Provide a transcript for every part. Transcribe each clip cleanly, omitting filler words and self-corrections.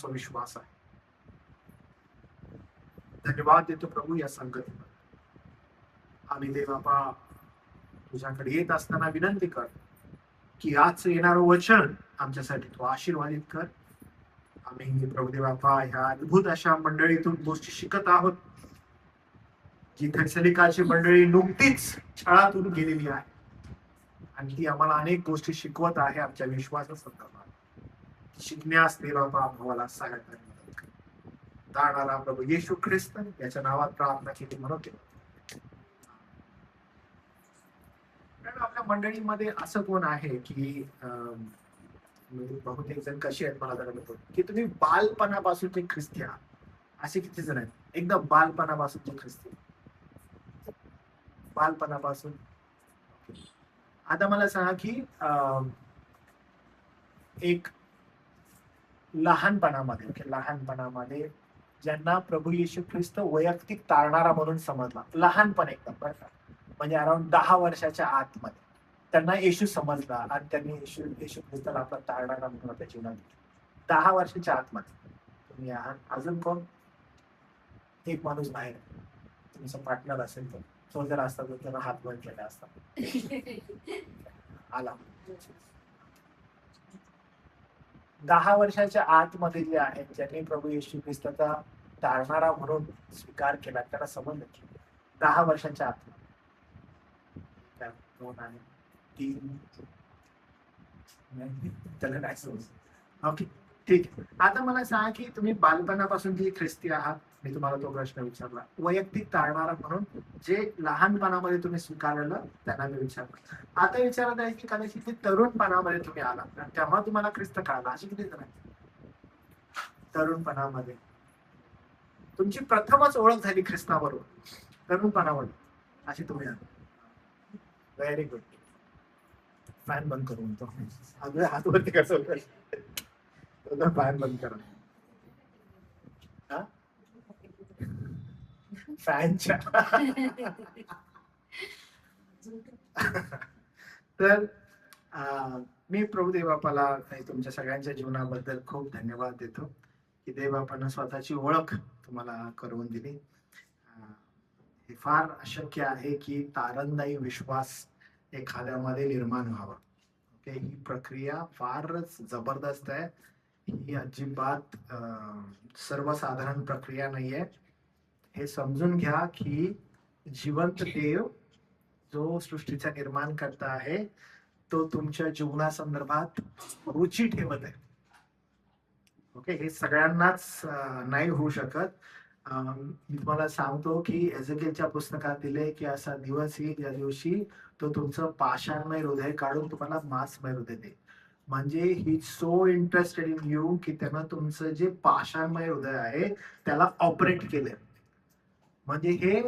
विश्वास आहे. धन्यवाद देतो प्रभू या संगतीला. आम्ही देवापा तुझ्याकडे येत असताना विनंती कर की आज येणारं वचन आमच्यासाठी तू आशीर्वादित कर. आम्ही प्रभुदेवापा ह्या अद्भुत अशा मंडळीतून गोष्टी शिकत आहोत, जी थैसलिकाची मंडळी नुकतीच छळातून गेलेली आहे आणि ती आम्हाला अनेक गोष्टी शिकवत आहे आमच्या विश्वासासंदर्भात. शिकण्यास देवापा आम्हाला सहाय्य कर. जाणारा प्रभू येशू ख्रिस्त याच्या नावात प्रार्थना केली म्हणून. आपल्या मंडळीमध्ये असं कोण आहे की बहुतेक जण कशी आहेत मला जरा बघतो की तुम्ही बालपणापासूनचे ख्रिस्ती आहात, असे किती जण आहेत एकदम बालपणापासूनचे ख्रिस्ती, बालपणापासून. आता मला सांगा की एक लहानपणामध्ये ज्यांना प्रभू येशू ख्रिस्त वैयक्तिक तारणारा म्हणून समजला, लहानपण एकदम बरं का, म्हणजे अराउंड 10 वर्षाच्या आतमध्ये त्यांना येशू समजला आणि त्यांनी येशू ख्रिस्ताला आपला तारणारा म्हणून आपल्या जीवनात 10 वर्षाच्या आतमध्ये तुम्ही आहात. अजून कोण? एक माणूस बाहेर तुमचा पार्टनर असेल तर तो जर असता तर त्याला हात वर केला असता. आला. 10 वर्षाच्या आतमध्ये जे आहेत ज्यांनी प्रभू येशू ख्रिस्ताचा तारणारा म्हणून स्वीकार केला, त्यांना समजलं की 10 वर्षाच्या आत 2 आणि 3 त्याला काय समजलं. ओके ठीक. आता मला सांगा की तुम्ही बालपणापासून जे ख्रिस्ती आहात, मी तुम्हाला तो प्रश्न विचारला, वैयक्तिक तारणारा म्हणून जे लहानपणामध्ये तुम्ही स्वीकारलं त्यांना मी विचारलं. आता विचारत आहे की कदाचित ते तरुणपणामध्ये तुम्ही आला तेव्हा तुम्हाला ख्रिस्त कळाला, अशी किती जण आहेत? तरुणपणामध्ये तुमची प्रथमच ओळख झाली ख्रिस्ताबरोबर तरुणपणावर, अशी तुम्ही आला. Very good. फॅन बंद करून तो अगदी हातवरती कसं फॅन बंद करा. फॅनच्या तर मी प्रभू देवबापाला तुमच्या सगळ्यांच्या जीवनाबद्दल खूप धन्यवाद देतो की देवबापानं स्वतःची ओळख तुम्हाला करून दिली. हे फार अशक्य आहे की तारणदायी विश्वास एखाद्यामध्ये निर्माण व्हावा. ओके, ही प्रक्रिया फारच जबरदस्त आहे. ही अजिबात सर्वसाधारण प्रक्रिया नाहीये. हे समजून घ्या की जिवंत देव जो सृष्टीचा निर्माण करता आहे तो तुमच्या जीवनासंदर्भात रुची ठेवत आहे. ओके, हे सगळ्यांनाच नाही होऊ शकत. मी तुम्हाला सांगतो की एझेकियलच्या पुस्तकात दिले की असा दिवस येईल ज्या दिवशी तो तुमचं पाषाणमय हृदय काढून तुम्हाला मांसमय हृदय देईल. म्हणजे ही सो इंटरेस्टेड इन यू की त्यानं तुमचं जे पाषाणमय हृदय आहे त्याला ऑपरेट केलंय. म्हणजे हे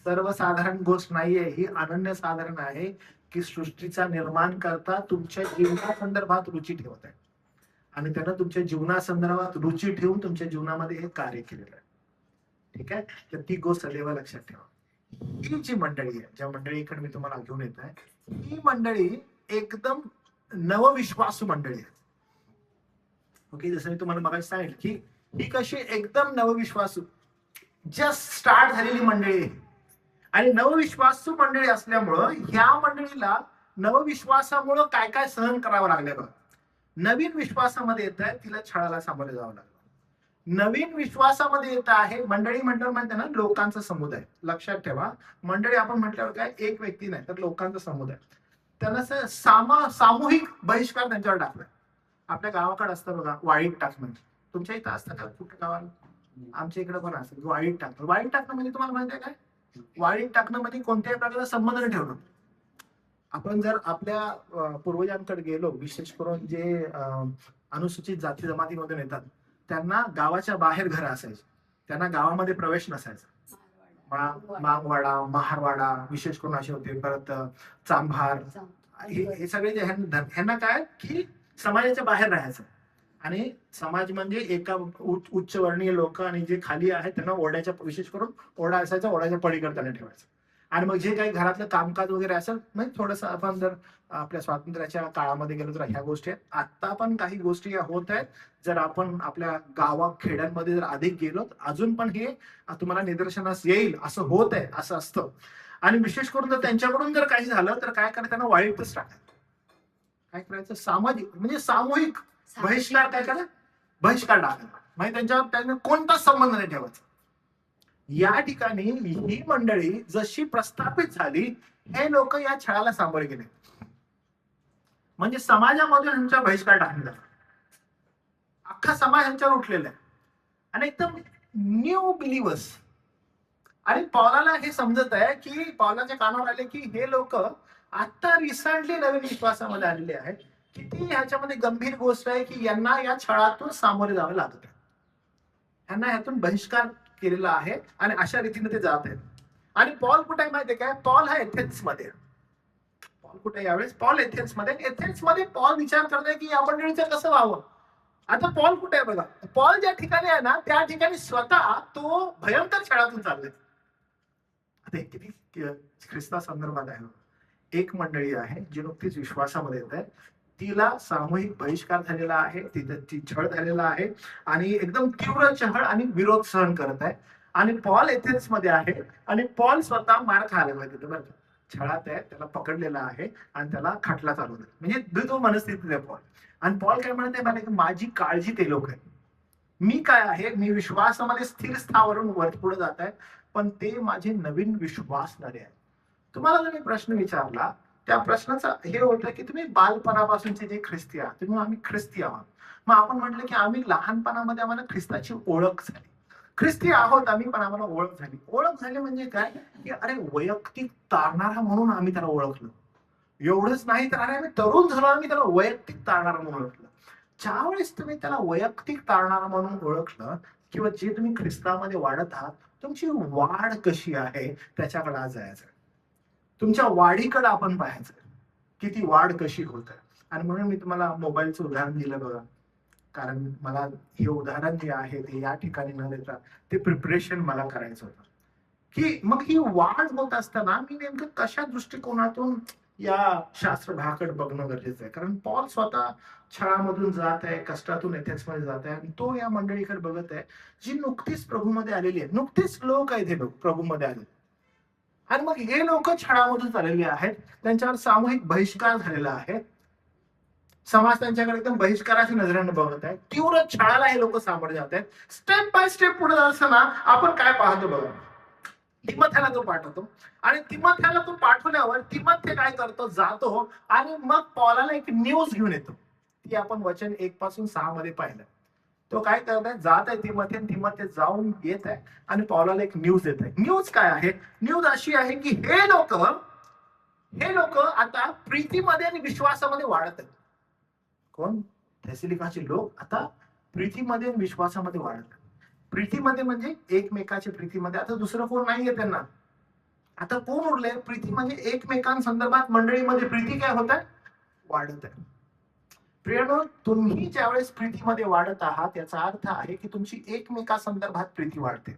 सर्वसाधारण गोष्ट नाहीये, ही अनन्यसाधारण आहे की सृष्टीचा निर्माण करता तुमच्या जीवनासंदर्भात रुची ठेवत आहे आणि त्यानं तुमच्या जीवनासंदर्भात रुची ठेवून तुमच्या जीवनामध्ये हे कार्य केलेलं आहे. ठीक आहे, तर ती गोष्ट सदैव लक्षात ठेवा. ही जी मंडळी आहे, ज्या मंडळीकडे मी तुम्हाला घेऊन येत आहे, ही मंडळी एकदम नवविश्वासू मंडळी आहे. ओके, जसं मी तुम्हाला मगाशी सांगितलं की ही कशी एकदम नवविश्वासू जस्ट स्टार्ट झालेली मंडळी आहे. आणि नवविश्वासू मंडळी असल्यामुळं ह्या मंडळीला नवविश्वासामुळं काय काय सहन करावं लागलं बघ. नवीन विश्वासामध्ये येत आहे तिला छळाला सामोरे जावं लागलं. नवीन विश्वासामध्ये येत आहे मंडळी म्हटलं म्हणते ना लोकांचा समुदाय. लक्षात ठेवा, मंडळी आपण म्हटल्यावर काय एक व्यक्ती नाही तर लोकांचा समुदाय. त्यांना सामूहिक बहिष्कार त्यांच्यावर टाकलाय. आपल्या गावाकडे असतं बघा वाळीत टाकणं. तुमच्या इथं असतं का कुठं गावाला? आमच्या इकडे पण असतं वाळीत टाकणं. वाळीत टाकणं म्हणजे तुम्हाला माहिती आहे काय? वाळीत टाकणं म्हणजे कोणत्याही प्रकारचा संबंध न ठेवणं. आपण जर आपल्या पूर्वजांकडे गेलो, विशेष करून जे अनुसूचित जाती जमातीमधून येतात त्यांना गावाच्या बाहेर घर असायचे, त्यांना गावामध्ये प्रवेश नसायचा. मागवाडा, महारवाडा विशेष करून असे होते. परत चांभार, हे सगळे जे ह्यांना काय की समाजाच्या बाहेर राहायचं. आणि समाज म्हणजे एका उच्चवर्णीय लोक आणि जे खाली आहेत त्यांना ओढ्याच्या, विशेष करून ओढा असायचा, ओढ्याच्या पलीकडे त्यांना ठेवायचं. आणि मग जे काही घरातलं कामकाज वगैरे असेल, म्हणजे थोडंसं आपण जर आपल्या स्वातंत्र्याच्या काळामध्ये गेलो तर ह्या गोष्टी आहेत. आता पण काही गोष्टी या होत आहेत. जर आपण आपल्या गावा खेड्यांमध्ये जर अधिक गेलो, अजून पण हे तुम्हाला निदर्शनास येईल. असं होत आहे, असं असतं. आणि विशेष करून जर त्यांच्याकडून जर काही झालं तर काय करायचं, त्यांना वाईटच टाकायचं. काय करायचं, सामाजिक म्हणजे सामूहिक बहिष्कार, काय करायचं, बहिष्कार टाकायचा. म्हणजे त्यांच्यावर कोणताच संबंध नाही ठेवायचा. या ठिकाणी ही मंडळी जशी प्रस्थापित झाली, हे लोक या छळाला सामोरे गेले. म्हणजे समाजामधून यांच्या बहिष्कार टाकला, अख्खा समाज यांच्यावर उठलेला आहे. आणि एकदम न्यू बिलिव्हर्स. आणि पौलाला हे समजत आहे की पौलाच्या कानावर आले की हे लोक आता रिसेंटली नवीन विश्वासामध्ये आलेले आहेत. किती ह्याच्यामध्ये गंभीर गोष्ट आहे की यांना या छळातून सामोरे जावे लागत आहे. यांना ह्यातून बहिष्कार केलेला आहे आणि अशा रीतीने ते जात आहेत. आणि पॉल कुठे आहे माहितीये काय, पॉल हा एथेन्स मध्ये. पॉल कुठे यावेळेस, पॉल एथेन्स मध्ये. एथेन्स मध्ये पॉल विचार करतोय की या मंडळीचं कसं व्हावं. आता पॉल कुठे आहे बघा, पॉल ज्या ठिकाणी आहे ना त्या ठिकाणी स्वतः तो भयंकर छळातून चाललाय. आता हे किती ख्रिस्ता संदर्भात आहे. एक मंडळी आहे जी नुकतीच विश्वासामध्ये येत आहे, तिला सामूहिक बहिष्कार झालेला आहे, ती छळ झालेला आहे आणि एकदम तीव्र छळ आणि विरोध सहन करत आहे. आणि पॉल एथेन्स मध्ये आहे आणि पॉल स्वतः मार खायला पाहिजे बरं, छळात आहे, त्याला पकडलेला आहे आणि त्याला खटला चालवला. म्हणजे द्वित्व मनस्थितीत आहे पॉल. आणि पॉल काय म्हणत आहे मला की माझी काळजी ते लोक आहे. मी काय आहे, मी विश्वासामध्ये स्थिर स्थावरून वर पुढे जात आहे, पण ते माझे नवीन विश्वासणारे आहेत. तुम्हाला जर मी प्रश्न विचारला, त्या प्रश्नाचं हे होतं की तुम्ही बालपणापासूनचे जे ख्रिस्ती आहात, तुम्ही आम्ही ख्रिस्ती आहोत. मग आपण म्हटलं की आम्ही लहानपणामध्ये आम्हाला ख्रिस्ताची ओळख झाली. ख्रिस्ती आहोत आम्ही, पण आम्हाला ओळख झाली. ओळख झाली म्हणजे काय की अरे वैयक्तिक तारणारा म्हणून आम्ही त्याला ओळखलं. एवढंच नाही तर अरे आम्ही तरुण झालो, आम्ही त्याला वैयक्तिक तारणारा म्हणून ओळखलं. ज्यावेळेस तुम्ही त्याला वैयक्तिक तारणारा म्हणून ओळखलं किंवा जे तुम्ही ख्रिस्तामध्ये वाढत आहात, तुमची वाढ कशी आहे त्याच्याकडे आज जायचं. तुमच्या वाढीकडे आपण पाहायचं, किती वाढ कशी होत आहे. आणि म्हणून मी तुम्हाला मोबाईलचं उदाहरण दिलं बघा, कारण मला हे उदाहरण जे आहे ते या ठिकाणी न देता ते प्रिपरेशन मला करायचं होतं की मग ही वाढ होत असताना मी नेमकं कशा दृष्टिकोनातून या शास्त्र भागाकडे बघणं गरजेचं आहे. कारण पॉल स्वतः छळामधून जात आहे, कष्टातून एथेन्स मध्ये जात आहे आणि तो या मंडळीकडे बघत आहे जी नुकतीच प्रभूमध्ये आलेली आहे. नुकतीच लोक आहेत हे लोक प्रभूमध्ये आले. आणि मग हे लोक छळामधून चाललेले आहेत, त्यांच्यावर सामूहिक बहिष्कार झालेला आहे. समाज त्यांच्याकडे एकदम बहिष्काराच्या नजरेने बघत आहे. तीव्र छळाला हे लोक सामोरे जात आहेत. स्टेप बाय स्टेप पुढे जाताना आपण काय पाहतो बघा, तिमोथेला तो पाठवतो आणि तिमोथेला तो पाठवल्यावर तिमोथे काय करतो, जातो आणि मग पौलाला एक न्यूज घेऊन येतो. ती आपण वचन 1 पासून 6 मध्ये पाहिलं. तो काय करत आहे, जात आहे तिमोथे जाऊन येत आहे आणि पौलाला एक न्यूज देत आहे. न्यूज काय आहे, न्यूज अशी आहे की हे लोक आता प्रीतीमध्ये आणि विश्वासामध्ये वाढत आहेत. कोण, थेसलिकाचे लोक आता प्रीतीमध्ये आणि विश्वासामध्ये वाढत आहेत. प्रीतीमध्ये म्हणजे एकमेकाच्या प्रीतीमध्ये, आता दुसरं कोण नाहीये त्यांना. आता कोण उरले, प्रीती म्हणजे एकमेकांसंदर्भात मंडळीमध्ये प्रीती काय होत आहे, वाढत आहे. प्रियानो, तुम्ही ज्यावेळेस प्रीतीमध्ये वाढत आहात याचा अर्थ आहे की तुमची एकमेकांसंदर्भात प्रीती वाढते.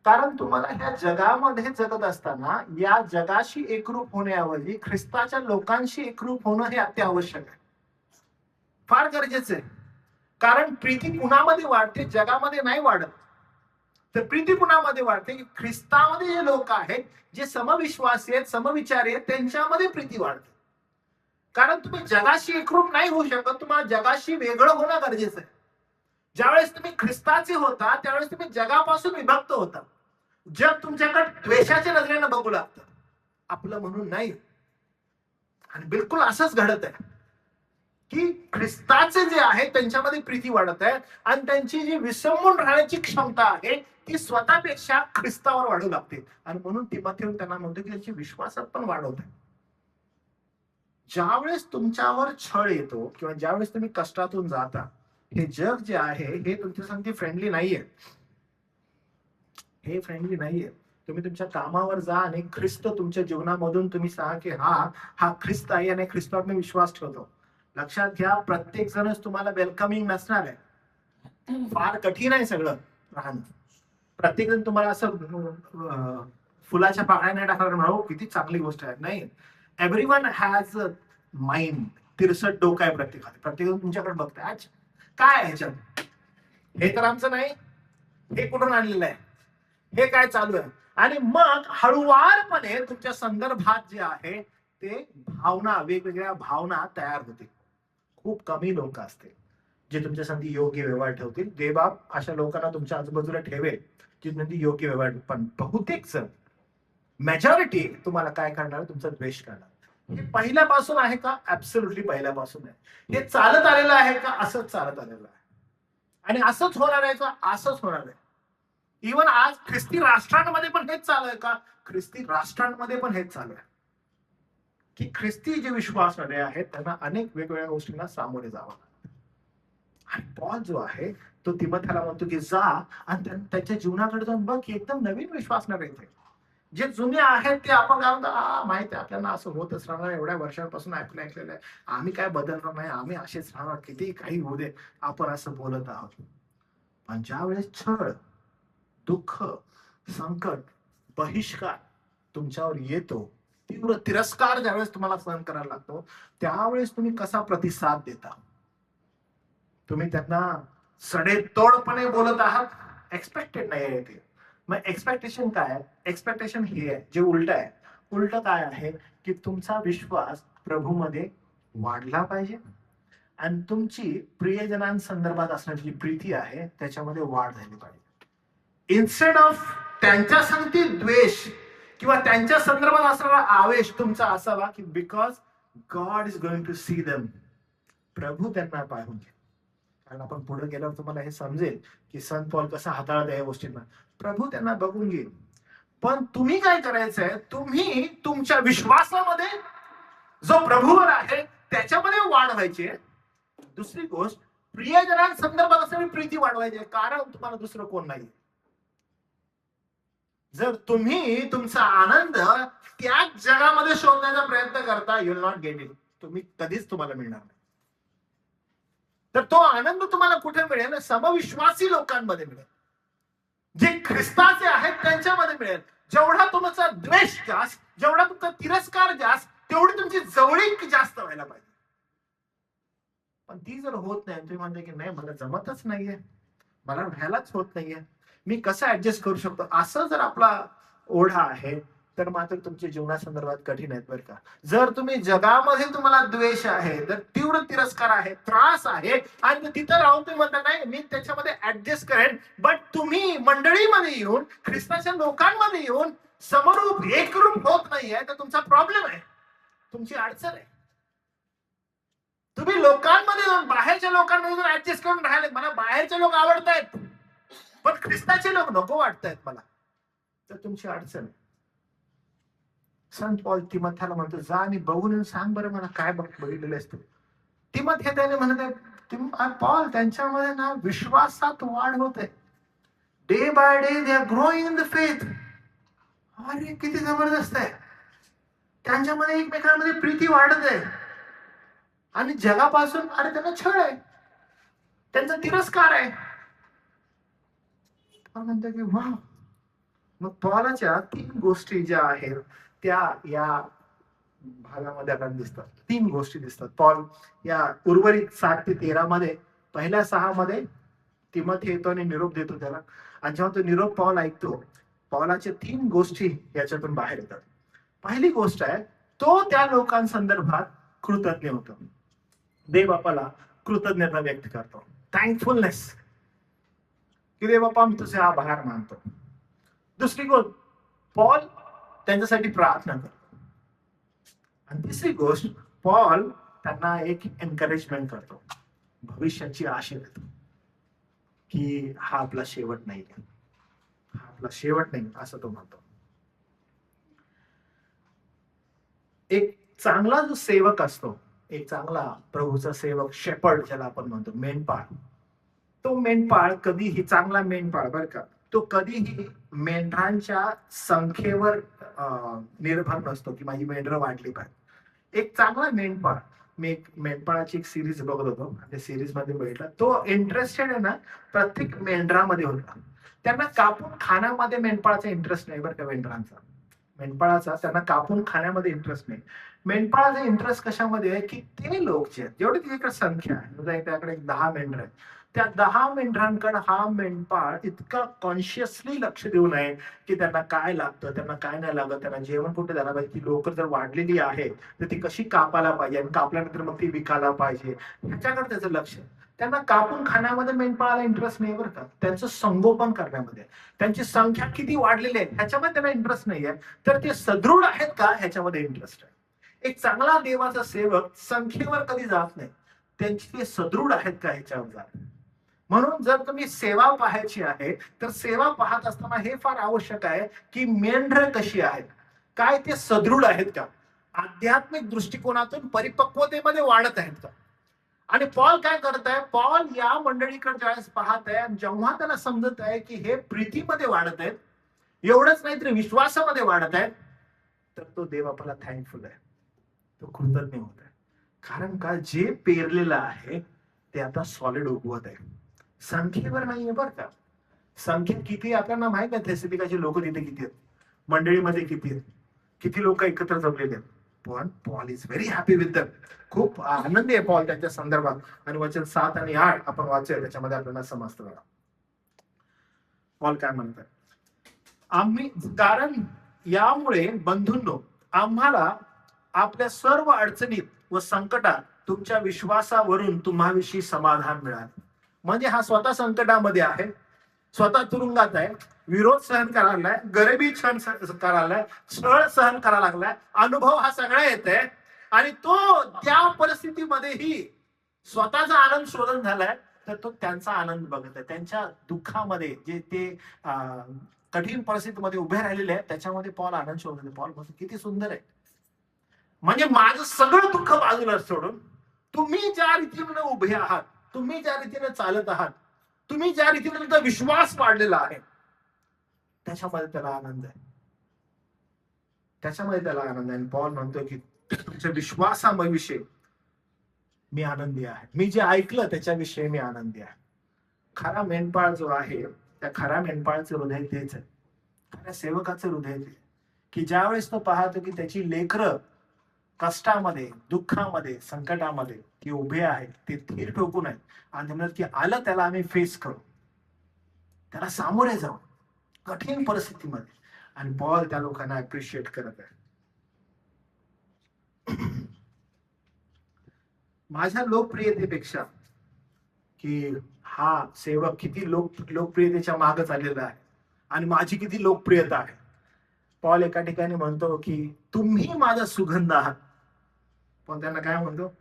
कारण तुम्हाला ह्या जगामध्ये जगत असताना या जगाशी एकरूप होण्याऐवजी ख्रिस्ताच्या लोकांशी एकरूप होणं हे अत्यावश्यक आहे, फार गरजेचं आहे. कारण प्रीती कुणामध्ये वाढते, जगामध्ये नाही वाढत. तर प्रीती कुणामध्ये वाढते, की ख्रिस्तामध्ये जे लोक आहेत, जे समविश्वासी आहेत, समविचारी आहेत, त्यांच्यामध्ये प्रीती वाढते. कारण तुम्ही जगाशी एकरूप नाही होऊ शकत, तुम्हाला जगाशी वेगळं होणं गरजेचं आहे. ज्यावेळेस तुम्ही ख्रिस्ताचे होता त्यावेळेस तुम्ही जगापासून विभक्त होता. जग तुमच्याकडे द्वेषाच्या नजरेनं बघू लागतं, आपलं म्हणून नाही. आणि बिलकुल असंच घडत आहे की ख्रिस्ताचे जे आहे त्यांच्यामध्ये प्रीती वाढत आहे आणि त्यांची जी विसंबून राहण्याची क्षमता आहे ती स्वतःपेक्षा ख्रिस्तावर वाढू लागते. आणि म्हणून तिमोथेऊस त्यांना म्हणतो की त्यांची विश्वासात पण वाढवत आहे. ज्यावेळेस तुमच्यावर छळ येतो किंवा ज्यावेळेस तुम्ही कष्टातून जाता, हे जग जे आहे हे तुमच्यासाठी फ्रेंडली नाहीये. हे फ्रेंडली नाहीये. तुम्ही तुमच्या कामावर जा आणि ख्रिस्त तुमच्या जीवनामधून तुम्ही सांगा की हा ख्रिस्त आहे आणि ख्रिस्तावर मी विश्वास ठेवतो. लक्षात घ्या, प्रत्येक जणच तुम्हाला वेलकमिंग नसणार आहे. फार कठीण आहे सगळं राहणं. प्रत्येक जण तुम्हाला असं फुलाच्या पाकळ्या नाही टाकणार म्हणा किती चांगली गोष्ट आहे. नाही, एव्हरीवन हॅज अ माइंड. तिरसट डोकं आहे प्रत्येकाला. प्रत्येकजण तुमच्याकडे बघताय, अच्छा काय आहे ह्याच्यात, हे तर आमचं नाही, हे कुठून आणलेलं आहे, हे काय चालू आहे. आणि मग हळुवारपणे तुमच्या संदर्भात जे आहे ते भावना, वेगवेगळ्या भावना तयार होतील. खूप कमी लोक असतील जे तुमच्या संधी योग्य व्यवहार ठेवतील. देवबाप अशा लोकांना तुमच्या आजूबाजूला ठेवेल जी संधी योग्य व्यवहार. पण बहुतेक जण, मेजॉरिटी तुम्हाला काय करणार, तुमचा द्वेष करणार. हे पहिल्यापासून आहे का? ऍब्सोल्युटली पहिल्यापासून आहे. हे चालत आलेलं आहे का? असंच चालत आलेलं आहे. आणि असंच होणार आहे का? असंच होणार आहे. इव्हन आज ख्रिस्ती राष्ट्रांमध्ये पण हेच चालू आहे का? ख्रिस्ती राष्ट्रांमध्ये पण हेच चालू आहे की ख्रिस्ती जे विश्वासणारे आहेत त्यांना अनेक वेगवेगळ्या गोष्टींना सामोरे जावं लागतं. आणि पॉल जो आहे तो तिमोथेला म्हणतो की जा आणि त्याच्या जीवनाकडे जाऊन बघ की एकदम नवीन विश्वासणारे आहेत. जे जुने आहेत ते आपण काय म्हणतो, माहिती आहे आपल्याला असं होतच राहणार, एवढ्या वर्षांपासून ऐकलेलं आहे, आम्ही काय बदलणार नाही, आम्ही असेच राहणार, किती काही होऊ दे, आपण असं बोलत आहोत. पण ज्या वेळेस छळ, दुःख, संकट, बहिष्कार तुमच्यावर येतो, तीव्र तिरस्कार ज्यावेळेस तुम्हाला सहन करायला लागतो, त्यावेळेस तुम्ही कसा प्रतिसाद देता? तुम्ही त्यांना सडेतोडपणे बोलत आहात, एक्सपेक्टेड नाही आहे ते. मग एक्सपेक्टेशन काय आहे? एक्सपेक्टेशन हे आहे जे उलट आहे. उलट काय आहे की तुमचा विश्वास प्रभूमध्ये वाढला पाहिजे आणि तुमची प्रियजनांसंदर्भात असणारी जी प्रीती आहे त्याच्यामध्ये वाढ झाली पाहिजे. इन्स्टेड ऑफ त्यांच्या संगती द्वेष किंवा त्यांच्या संदर्भात असणारा आवेश तुमचा असावा की because God is going to see them. प्रभू त्यांना पाहून घे. कारण आपण पुढे गेल्यावर तुम्हाला हे समजेल की संत पॉल कसा हाताळत या गोष्टींना. प्रभू त्यांना बघून घेईल. पण तुम्ही काय करायचंय, तुम्ही तुमच्या विश्वासामध्ये जो प्रभूवर आहे त्याच्यामध्ये वाढ व्हायची. दुसरी गोष्ट, प्रियजनांसंदर्भात असणारी प्रीती वाढवायची, कारण तुम्हाला दुसरं कोण नाही. जर तुम्ही तुमचा आनंद त्याच जगामध्ये शोधण्याचा प्रयत्न करता, you will not get it. तुम्ही कधीच तुम्हाला मिळणार नाही. तर तो आनंद तुम्हाला कुठे मिळेल? समविश्वासी लोकांमध्ये मिळेल, जे ख्रिस्ताचे आहेत त्यांच्यामध्ये मिळेल. जेवढा तुमचा द्वेष जास्त, जेवढा तुमचा तिरस्कार जास्त, तेवढी तुमची जवळीक जास्त व्हायला पाहिजे. पण ती जर होत नाही, तुम्ही म्हणता की नाही मला जमतच नाहीये, मला व्हायलाच होत नाहीये, मी कसं ऍडजस्ट करू शकतो, असं जर आपला ओढा आहे तर मात्र तुमच्या जीवनासंदर्भात कठीण आहेत बरं का. जर तुम्ही जगामध्ये तुम्हाला द्वेष आहे, जर तीव्र तिरस्कार आहे, त्रास आहे, आणि तिथं राहून तुम्ही म्हणता नाही मी त्याच्यामध्ये ऍडजस्ट करेन, बट तुम्ही मंडळीमध्ये येऊन, ख्रिस्ताच्या लोकांमध्ये येऊन समरूप एकरूप होत नाहीये, तर तुमचा प्रॉब्लेम आहे, तुमची अडचण आहे. तुम्ही लोकांमध्ये जाऊन, बाहेरच्या लोकांमध्ये जाऊन ऍडजस्ट करून राहिले, मला बाहेरचे लोक आवडतायत पण ख्रिस्ताचे लोक नको वाटतायत मला, तर तुमची अडचण आहे. संत पॉल तिमोथेला म्हणतो जा आणि बघून सांग बरं मला काय बघितलेलं असतं. तिमोथे त्याने म्हणत आहे पॉल त्यांच्यामध्ये ना विश्वासात वाढ होते, day by day they are growing in the faith. अरे किती जबरदस्त आहे, त्यांच्यामध्ये एकमेकांमध्ये प्रीती वाढत आहे. आणि जगापासून अरे त्यांना छळ आहे, त्यांचा तिरस्कार आहे. म्हणतो की वा. मग पॉलाच्या 3 गोष्टी ज्या आहेत त्या या भागामध्ये आपल्याला दिसतात. 3 गोष्टी दिसतात. पॉल या उर्वरित 7 ते 13 मध्ये, पहिल्या 6 मध्ये तिमोथी येतो आणि निरोप देतो त्याला, आणि जेव्हा तो निरोप पॉल ऐकतो, पॉलाच्या 3 गोष्टी याच्यातून बाहेर येतात. पहिली गोष्ट आहे, तो त्या लोकांसंदर्भात कृतज्ञ होतो, देव बापाला कृतज्ञता व्यक्त करतो, थँकफुलनेस की देव बापा मी तुझे आभार मानतो. दुसरी गोष्ट, पॉल त्यांच्यासाठी प्रार्थना करतो. आणि तिसरी गोष्ट, पॉल त्यांना एक एनकरेजमेंट करतो, भविष्याची आशा देतो की हा आपला शेवट नाही, हा आपला शेवट नाही असं तो म्हणतो. एक चांगला जो सेवक असतो, एक चांगला प्रभूचा सेवक, शेपर्ड ज्याला आपण म्हणतो, मेंढपाळ, तो मेंढपाळ कधीही, चांगला मेंढपाळ बरं का, तो कधीही मेंढरांच्या संख्येवर निर्भर नसतो की माझी मेंढरं वाढली पाहिजे. एक चांगला मेंढपाळ, मी एक मेंढपाळाची एक सिरीज बघत होतो, त्या सिरीज मध्ये बघितलं, तो इंटरेस्टेड आहे ना प्रत्येक मेंढरामध्ये होता. त्यांना कापून खाण्यामध्ये मेंढपाळाचा इंटरेस्ट नाही बरं का मेंढरांचा. मेंढपाळाचा त्यांना कापून खाण्यामध्ये इंटरेस्ट नाही. मेंढपाळाचा इंटरेस्ट कशामध्ये आहे की ते लोक जे आहेत, जेवढी तिच्याकडे संख्या आहे, त्याकडे 10 मेंढर आहेत, त्या 10 मेंढरांकडे हा मेंढपाळ इतका कॉन्शियसली लक्ष देऊ नये की त्यांना काय लागतं, त्यांना काय नाही लागत, त्यांना जेवण कुठे द्यायला पाहिजे, ती लोक जर वाढलेली आहे तर ती कशी कापायला पाहिजे आणि कापल्यानंतर मग ती विकायला पाहिजे, ह्याच्याकडे त्याचं लक्ष आहे. त्यांना कापून खाण्यामध्ये मेंढपाळाला इंटरेस्ट नाही बरं का, त्यांचं संगोपन करण्यामध्ये, त्यांची संख्या किती वाढलेली आहे ह्याच्यामध्ये त्यांना इंटरेस्ट नाहीये, तर ते सदृढ आहेत का ह्याच्यामध्ये इंटरेस्ट आहे. एक चांगला देवाचा सेवक संख्येवर कधी जात नाही, त्यांची ते सदृढ आहेत का ह्याच्यावर जात. म्हणून जर तुम्ही सेवा पाहायची आहे तर सेवा पाहत असताना हे फार आवश्यक आहे की मेंढर कशी आहेत, काय ते सदृढ आहेत का, आध्यात्मिक दृष्टिकोनातून परिपक्वतेमध्ये वाढत आहेत का. आणि पॉल काय करत आहे, पॉल या मंडळीकडे ज्यावेळेस पाहत आहे, जेव्हा त्याला समजत आहे की हे प्रीतीमध्ये वाढत आहेत, एवढंच नाही तर विश्वासामध्ये वाढत आहेत, तर तो देव आपल्याला थँकफुल आहे, तो कृतज्ञ होत आहे. कारण का जे पेरलेलं आहे ते आता सॉलिड उगवत आहे, संख्येवर नाहीये बरं का. संख्या किती आपल्याला माहित आहे, थेसलिकाचे लोक तिथे किती आहेत, मंडळीमध्ये किती आहेत, किती लोक एकत्र जमलेले आहेत. पण Paul is very happy with them. खूप आनंदी आहे पॉल त्यांच्या संदर्भात. आणि वचन 7 आणि 8 आपण वाचूया, त्याच्यामध्ये आपल्याला समजतं बघा पॉल काय म्हणतात. आम्ही कारण यामुळे बंधूंनो आम्हाला आपल्या सर्व अडचणीत व संकटात तुमच्या विश्वासावरून तुम्हाविषयी समाधान मिळाले. म्हणजे हा स्वतः संकटामध्ये आहे, स्वतः तुरुंगात आहे, विरोध सहन करायला, गरिबी सहन करायला, छळ सहन करायला लागलाय, अनुभव हा सगळा येत आहे, आणि तो त्या परिस्थितीमध्येही स्वतःचा आनंद शोधन झालाय, तर तो त्यांचा आनंद बघत आहे. त्यांच्या दुःखामध्ये जे ते कठीण परिस्थितीमध्ये उभे राहिलेले आहेत त्याच्यामध्ये पॉल आनंद शोधत. पॉल म्हणतो किती सुंदर आहे, म्हणजे माझं सगळं दुःख बाजूला सोडून तुम्ही ज्या रीतीने उभे आहात, तुम्ही ज्या रीतीने चालत आहात, तुम्ही ज्या रीतीने तुमचा विश्वास वाढलेला आहे, त्याच्यामध्ये त्याला आनंद आहे, त्याच्यामध्ये त्याला आनंद आहे. पॉल म्हणतो की तुमच्या विश्वासाविषयी मी आनंदी आहे, मी जे ऐकलं त्याच्याविषयी मी आनंदी आहे. खरा मेंढपाळ जो आहे त्या खऱ्या मेंढपाळाचं हृदय तेच आहे, खऱ्या सेवकाचं हृदय ते, की ज्यावेळेस तो पाहतो की त्याची लेकरं कष्टामध्ये, दुःखामध्ये, संकटामध्ये ती उभे आहेत, ते धीर ठोकू नये, आणि म्हणत की आलं त्याला आम्ही फेस करू, त्याला सामोरे जाऊ कठीण परिस्थितीमध्ये. आणि पॉल त्या लोकांना अप्रिशिएट करत आहे. माझ्या लोकप्रियतेपेक्षा की हा सेवक किती लोकप्रियतेच्या मागे चाललेला आहे आणि माझी किती लोकप्रियता आहे. पॉल एका ठिकाणी म्हणतो की तुम्ही माझा सुगंध आहात. पण त्यांना काय म्हणतो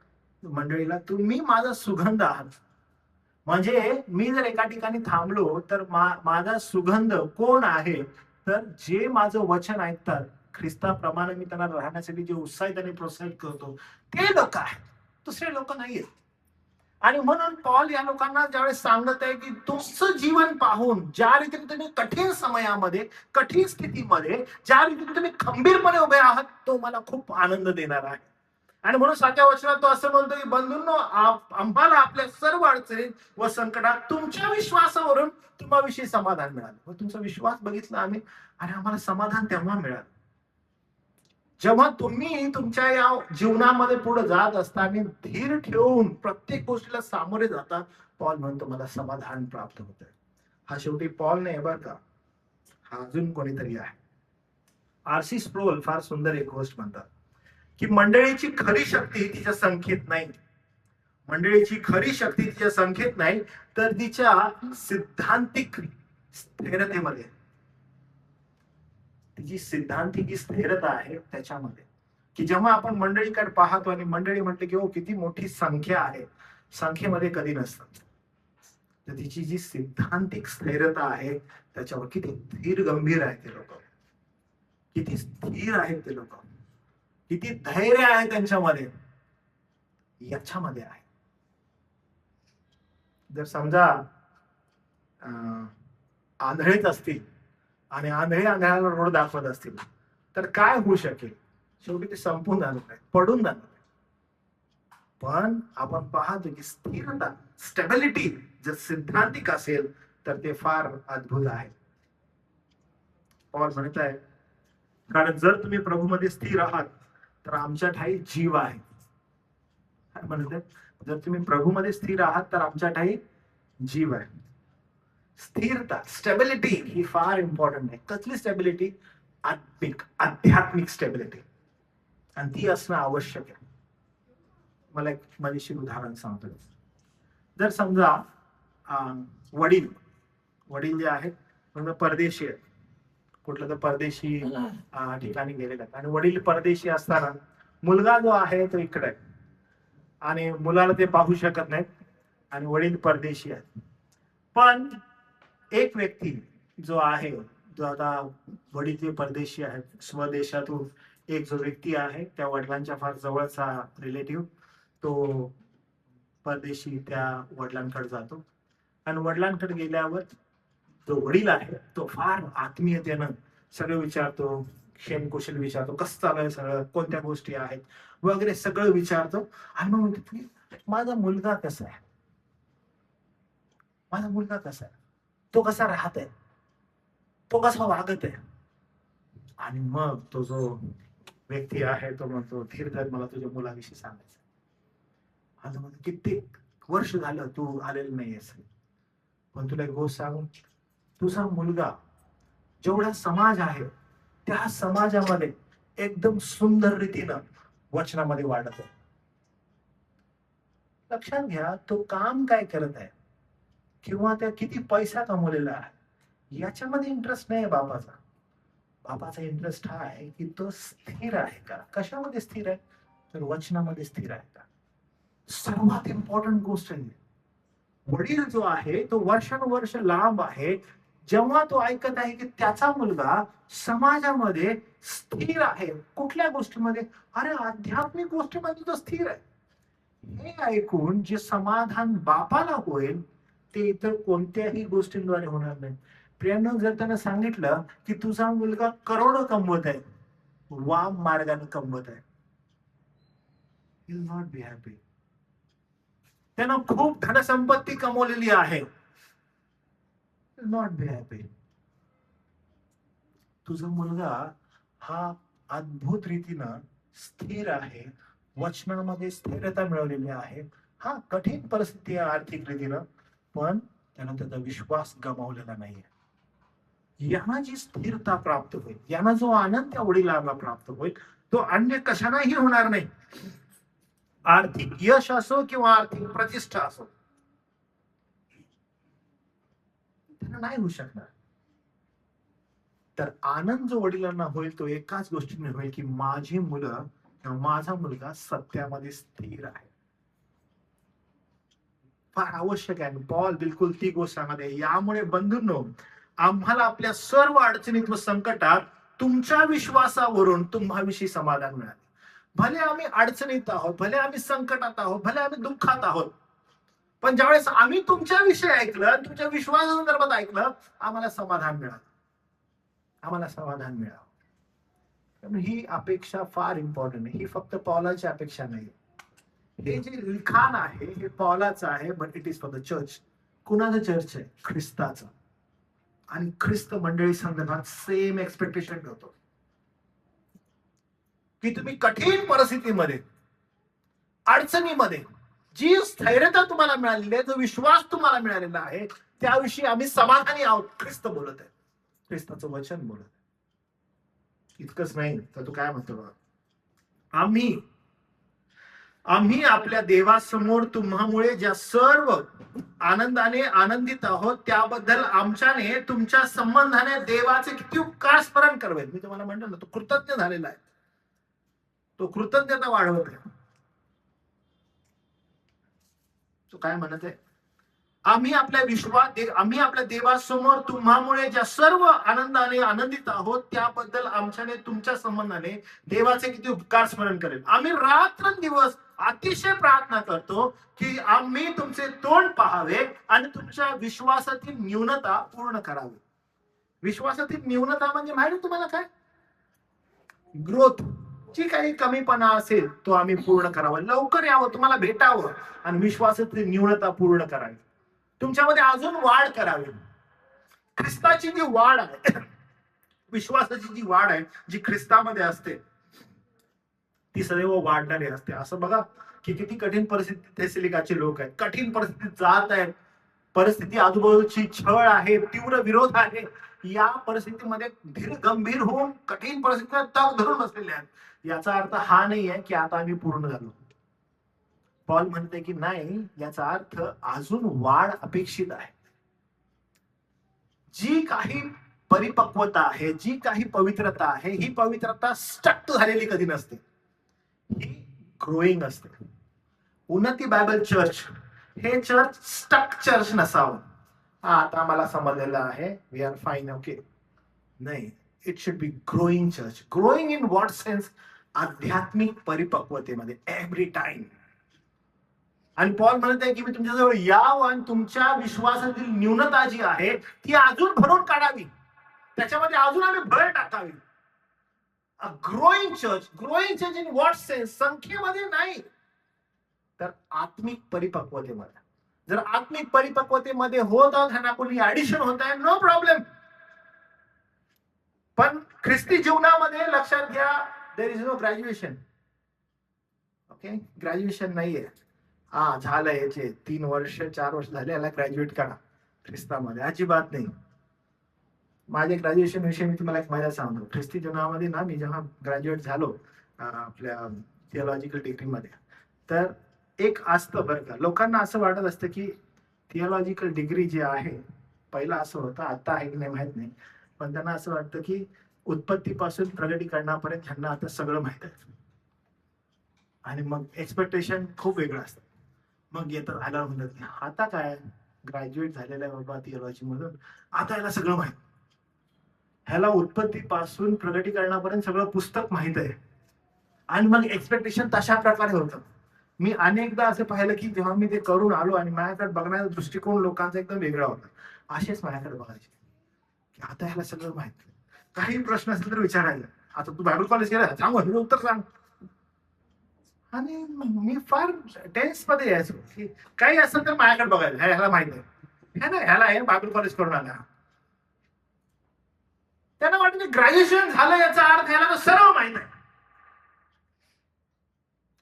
मंडळीला, तुम्ही माझा सुगंध आहात. म्हणजे मी जर एका ठिकाणी थांबलो तर माझा सुगंध कोण आहे, तर जे माझं वचन ऐकतात, ख्रिस्ताप्रमाणे मी त्यांना राहण्यासाठी जे उत्साहित आणि प्रोत्साहित करतो ते लोक आहेत, दुसरे लोक नाहीयेत. आणि म्हणून पॉल या लोकांना ज्यावेळेस सांगत आहे की तुमचं जीवन पाहून ज्या रीतीने तुम्ही कठीण समयामध्ये, कठीण स्थितीमध्ये ज्या रीतीने तुम्ही खंबीरपणे उभे आहात, तो मला खूप आनंद देणार आहे. आणि म्हणून 7व्या वचनात तो असं म्हणतो की बंधूंनो आम्हाला आपल्या सर्व अडचणीत व संकटात तुमच्या विश्वासावरून तुम्हाविषयी समाधान मिळालं. व तुमचा विश्वास बघितला आम्ही, आणि आम्हाला समाधान तेव्हा मिळालं जेव्हा तुम्ही तुमच्या या जीवनामध्ये पुढे जात असताना धीर ठेवून प्रत्येक गोष्टीला सामोरे जाता. पॉल म्हणतो मला समाधान प्राप्त होत आहे. हा शेवटी पॉल नाही बरं का, हा अजून कोणीतरी आहे. आरसी स्प्रोल फार सुंदर एक गोष्ट म्हणतात की मंडळीची खरी शक्ती तिच्या संख्येत नाही, मंडळीची खरी शक्ती तिच्या संख्येत नाही, तर तिच्या सिद्धांतिक स्थिरतेमध्ये, तिची सिद्धांतिक स्थिरता आहे त्याच्यामध्ये. की जेव्हा आपण मंडळीकडे पाहतो आणि मंडळी म्हणते की हो किती मोठी संख्या आहे, संख्येमध्ये कधी नसतात, तर तिची जी सिद्धांतिक स्थिरता आहे त्याच्यावर किती धीर गंभीर आहे ते लोक, किती स्थिर आहेत ते लोक, किती धैर्य आहे त्यांच्यामध्ये, याच्यामध्ये आहे. जर समजा आंधळेच असतील आणि आंधळे आंधळ्याला रोड दाखवत असतील तर काय होऊ शकेल, शेवटी ते संपून जाणार आहे, पडून जाणार आहे. पण आपण पाहतो की स्थिरता, स्टेबिलिटी जर सिद्धांतिक असेल तर ते फार अद्भुत आहे. पॉल म्हणत आहे कारण जर तुम्ही प्रभूमध्ये स्थिर आहात तर आमच्या ठाई जीव आहे. काय म्हणते? जर तुम्ही प्रभूमध्ये स्थिर आहात तर आमच्या ठाई जीव आहे. स्थिरता, स्टेबिलिटी ही फार इम्पॉर्टंट आहे. कसली स्टेबिलिटी? आध्यात्मिक स्टेबिलिटी, आणि ती असणं आवश्यक आहे. मला एक मजेशीर उदाहरण सांगतो. जर समजा वडील वडील जे आहेत समजा परदेशी आहेत, कुठलं तर परदेशी ठिकाणी गेलेले आहेत, आणि वडील परदेशी असताना मुलगा जो आहे तो इकडे आहे, आणि मुलाला ते पाहू शकत नाहीत, आणि वडील परदेशी आहेत. पण एक व्यक्ती जो आहे, जो आता वडील जे परदेशी आहेत, स्वदेशातून एक जो व्यक्ती आहे, त्या वडिलांच्या फार जवळचा रिलेटिव्ह, तो परदेशी त्या वडिलांकडे जातो, आणि वडिलांकडे गेल्यावर जो वडील आहे तो फार आत्मीयतेनं सगळं विचारतो, क्षेमकुशल विचारतो, कसं चालू आहे सगळं, कोणत्या गोष्टी आहेत वगैरे सगळं विचारतो. आणि मग म्हणतो की माझा मुलगा कसा आहे, माझा मुलगा कसा आहे, तो कसा राहत आहे, तो कसा वागत आहे. आणि मग तो जो व्यक्ती आहे तो म्हणतो, धीर धर, मला तुझ्या मुलाविषयी सांगायचं. आता म्हणतो कित्येक वर्ष झालं तू आलेलं नाहीयेस, पण तुला एक गोष्ट सांगू, तुझा मुलगा जेवढा समाज आहे त्या समाजामध्ये एकदम सुंदर रीतीनं वचनामध्ये वाढत आहे. लक्षात घ्या, तो काम काय करत आहे किंवा त्या किती पैसा कमवलेला आहे याच्यामध्ये इंटरेस्ट नाही बापाचा. बापाचा इंटरेस्ट हा आहे की तो स्थिर आहे का. कशामध्ये स्थिर आहे? तर वचनामध्ये स्थिर आहे का. सर्वात इम्पॉर्टंट गोष्ट आहे. वडील जो आहे तो वर्षानुवर्ष लांब आहे, जेव्हा तो ऐकत आहे की त्याचा मुलगा समाजामध्ये स्थिर आहे, कुठल्या गोष्टीमध्ये? अरे आध्यात्मिक गोष्टीमध्ये तो स्थिर आहे. हे ऐकून जे समाधान बापाला होईल ते इतर कोणत्याही गोष्टींद्वारे होणार नाही. प्रियांनो, जर त्यानं सांगितलं की तुझा मुलगा करोडो कमवत आहे, वाम मार्गाने कमवत आहे, विल नॉट बी हॅपी. त्यानं खूप धनसंपत्ती कमवलेली आहे, नॉट बी हॅपी. तुझा मुलगा हा अद्भुत रीतीनं स्थिर आहे, वचनामध्ये स्थिरता मिळवलेली आहे. हा कठीण परिस्थिती आहे आर्थिक रीतीनं, पण त्यानं त्याचा विश्वास गमावलेला नाहीये. यांना जी स्थिरता प्राप्त होईल, यांना जो आनंद त्या वडिलांना प्राप्त होईल, तो अन्य कशानाही होणार नाही. आर्थिक यश असो किंवा आर्थिक प्रतिष्ठा असो, त्यांना नाही होऊ शकणार. तर आनंद जो वडिलांना होईल तो एकाच गोष्टीने होईल की माझी मुलं किंवा माझा मुलगा सत्यामध्ये स्थिर आहे. फार आवश्यक आहे. पॉल बिलकुल ती गोष्ट सांगत आहे. यामुळे बंधूंनो, आम्हाला आपल्या सर्व अडचणीत व संकटात तुमच्या विश्वासावरून तुम्हाविषयी समाधान मिळाले. भले आम्ही अडचणीत आहोत, भले आम्ही संकटात आहोत, भले आम्ही दुःखात आहोत, पण ज्यावेळेस आम्ही तुमच्याविषयी ऐकलं, तुमच्या विश्वासासंदर्भात ऐकलं, आम्हाला समाधान मिळालं, आम्हाला समाधान मिळावं. ही अपेक्षा फार इम्पॉर्टंट आहे. ही फक्त पॉलाची अपेक्षा नाही. हे जे लिखाण आहे हे पॉलाचं आहे, but it is for the church. कुणाचं चर्च आहे? ख्रिस्ताचं. आणि ख्रिस्त मंडळी संदर्भात सेम एक्सपेक्टेशन ठेवतो की तुम्ही कठीण परिस्थितीमध्ये, अडचणीमध्ये जी स्थैर्यता तुम्हाला मिळालेली आहे, जो विश्वास तुम्हाला मिळालेला आहे, त्याविषयी आम्ही समाधानी आहोत. ख्रिस्त बोलत आहे, ख्रिस्ताचं वचन बोलत आहे. इतकंच नाही तर तू काय म्हणतो बघा, आम्ही आपल्या देवासमोर तुम्हामुळे ज्या सर्व आनंदाने आनंदित आहोत त्याबद्दल आमच्याने तुमच्या संबंधाने देवाचे किती उपकार स्मरण करावेत. मी तुम्हाला म्हणतो ना, तो कृतज्ञ झालेला आहे, तो कृतज्ञता वाढवत आहे. तो काय म्हणत आहे? आम्ही आपल्या देवासमोर तुम्हामुळे ज्या सर्व आनंदाने आनंदित आहोत त्याबद्दल आमच्याने तुमच्या संबंधाने देवाचे किती उपकार स्मरण करेल. आम्ही रात्रंदिवस अतिशय प्रार्थना करतो की आम्ही तुमचे तोंड पाहावे आणि तुमच्या विश्वासातील न्यूनता पूर्ण करावी. विश्वासातील न्यूनता म्हणजे माहिती तुम्हाला काय? ग्रोथ. जी काही कमीपणा असेल तो आम्ही पूर्ण करावा, लवकर यावं, तुम्हाला भेटावं, आणि विश्वासातील न्यूनता पूर्ण करावी, तुमच्यामध्ये अजून वाढ करावी. ख्रिस्ताची जी वाढ आहे विश्वासाची जी वाढ आहे, जी ख्रिस्तामध्ये असते, ती सदैव वाढणारी असते. असं बघा की किती कठीण परिस्थितीत थेसलिकाचे लोक आहेत, कठीण परिस्थितीत जात आहेत, परिस्थिती आजूबाजूची छळ आहे, तीव्र विरोध आहे, या परिस्थितीमध्ये धीर गंभीर होऊन कठीण परिस्थितीत तग धरून बसलेले आहेत. याचा अर्थ हा नाही आहे की आता आम्ही पूर्ण झालो. पॉल म्हणते की नाही, याचा अर्थ अजून वाढ अपेक्षित आहे. जी काही परिपक्वता आहे, जी काही पवित्रता आहे, ही पवित्रता स्टक झालेली कधी नसते, ही ग्रोईंग असते. उन्नती बायबल चर्च हे चर्च स्टक चर्च नसावं. आता मला समजलेलं आहे, वी आर फाईन, ओके. नाही, it should be growing church. Growing in what sense? आध्यात्मिक परिपक्वतेमध्ये एव्हरी टाइम. आणि पॉल म्हणत आहे की मी तुमच्याजवळ यावं आणि तुमच्या विश्वासातील न्यूनता जी आहे ती अजून भरून काढावी, त्याच्यामध्ये अजून आम्ही भर टाकावी. Growing church. Growing church in what sense? संख्येमध्ये नाही, तर आत्मिक परिपक्वतेमध्ये. जर आत्मिक परिपक्वतेमध्ये होत आहोत, कोणी ऍडिशन होत आहे, नो प्रॉब्लेम. पण ख्रिस्ती जीवनामध्ये लक्षात घ्या, there is no graduation. Okay, graduation नाहीये. हा झालं, याचे 3 वर्ष 4 वर्ष झाले, याला ग्रॅज्युएट करा. ख्रिस्तामध्ये अजिबात नाही. माझ्या ग्रॅज्युएशन विषयी मी तुम्हाला एक मजा सांगतो. ख्रिस्ती जीवनामध्ये ना, मी जेव्हा ग्रॅज्युएट झालो आपल्या थिओलॉजिकल डिग्रीमध्ये, तर एक असतं बरं का, लोकांना असं वाटत असतं की थिओलॉजिकल डिग्री जी आहे, पहिला असं होतं, आता आहे की नाही माहित नाही, पण त्यांना असं वाटतं की उत्पत्तीपासून प्रगटीकरणापर्यंत ह्यांना आता सगळं माहित आहे. आणि मग एक्सपेक्टेशन खूप वेगळं असतं. मग येतात आल्यावर म्हणतात की आता काय, ग्रॅज्युएट झालेला आहे बाबा थिओलॉजी मधून, आता याला सगळं माहित. ह्याला उत्पत्तीपासून प्रगटीकरणापर्यंत सगळं पुस्तक माहित आहे. आणि मग एक्सपेक्टेशन तशा प्रकारे होतं. मी अनेकदा असं पाहिलं की जेव्हा मी ते करून आलो आणि माझ्याकडे बघण्याचा दृष्टिकोन लोकांचा एकदम वेगळा होता. असेच माझ्याकडे बघायचे की आता ह्याला सगळं माहित, काही प्रश्न असेल तर विचारायला, आता तू बायबल कॉलेज केलं, सांग उत्तर सांग. आणि मी फार टेन्स मध्ये यायचो की काही असेल तर माझ्याकडे बघायला, ह्याला माहित आहे, ह्याला हे बायबल कॉलेज करून आला. त्यांना वाटतं ग्रॅज्युएशन झालं याचा अर्थ ह्याला तर सर्व माहित आहे.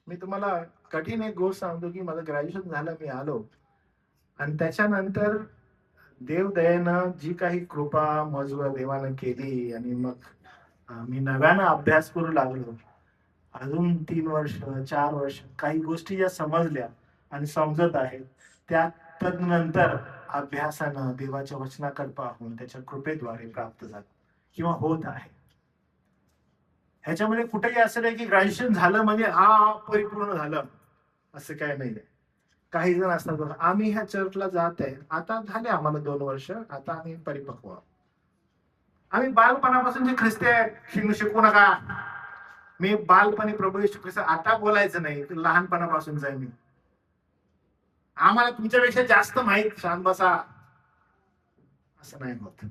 मी तुम्हाला कठीण एक गोष्ट सांगतो की माझं ग्रॅज्युएशन झालं, मी आलो आणि त्याच्यानंतर देवदयेनं जी काही कृपा मजवर देवानं केली आणि मग मी नव्यानं अभ्यास करू लागलो. अजून 3 वर्ष 4 वर्ष काही गोष्टी ज्या समजल्या आणि समजत आहेत, त्या तदनंतर अभ्यासानं देवाच्या वचनाकडे पाहून त्याच्या कृपेद्वारे प्राप्त झालं किंवा होत आहे. ह्याच्यामध्ये कुठेही असं नाही की ग्रॅज्युएशन झालं म्हणजे हा परिपूर्ण झालं, असं काय नाही. काही जण असतात, आम्ही ह्या चर्चला जात आहे, आता झाले आम्हाला 2 वर्ष, आता आम्ही परिपक्व, आम्ही बालपणापासून जे ख्रिस्ती आहे शिकू नका. मी बालपणी प्रभू येशू ख्रिस्त आता बोलायचं नाही, लहानपणापासून जाईल मी, आम्हाला तुमच्यापेक्षा जास्त माहित, शांत बसा, असं नाही होत.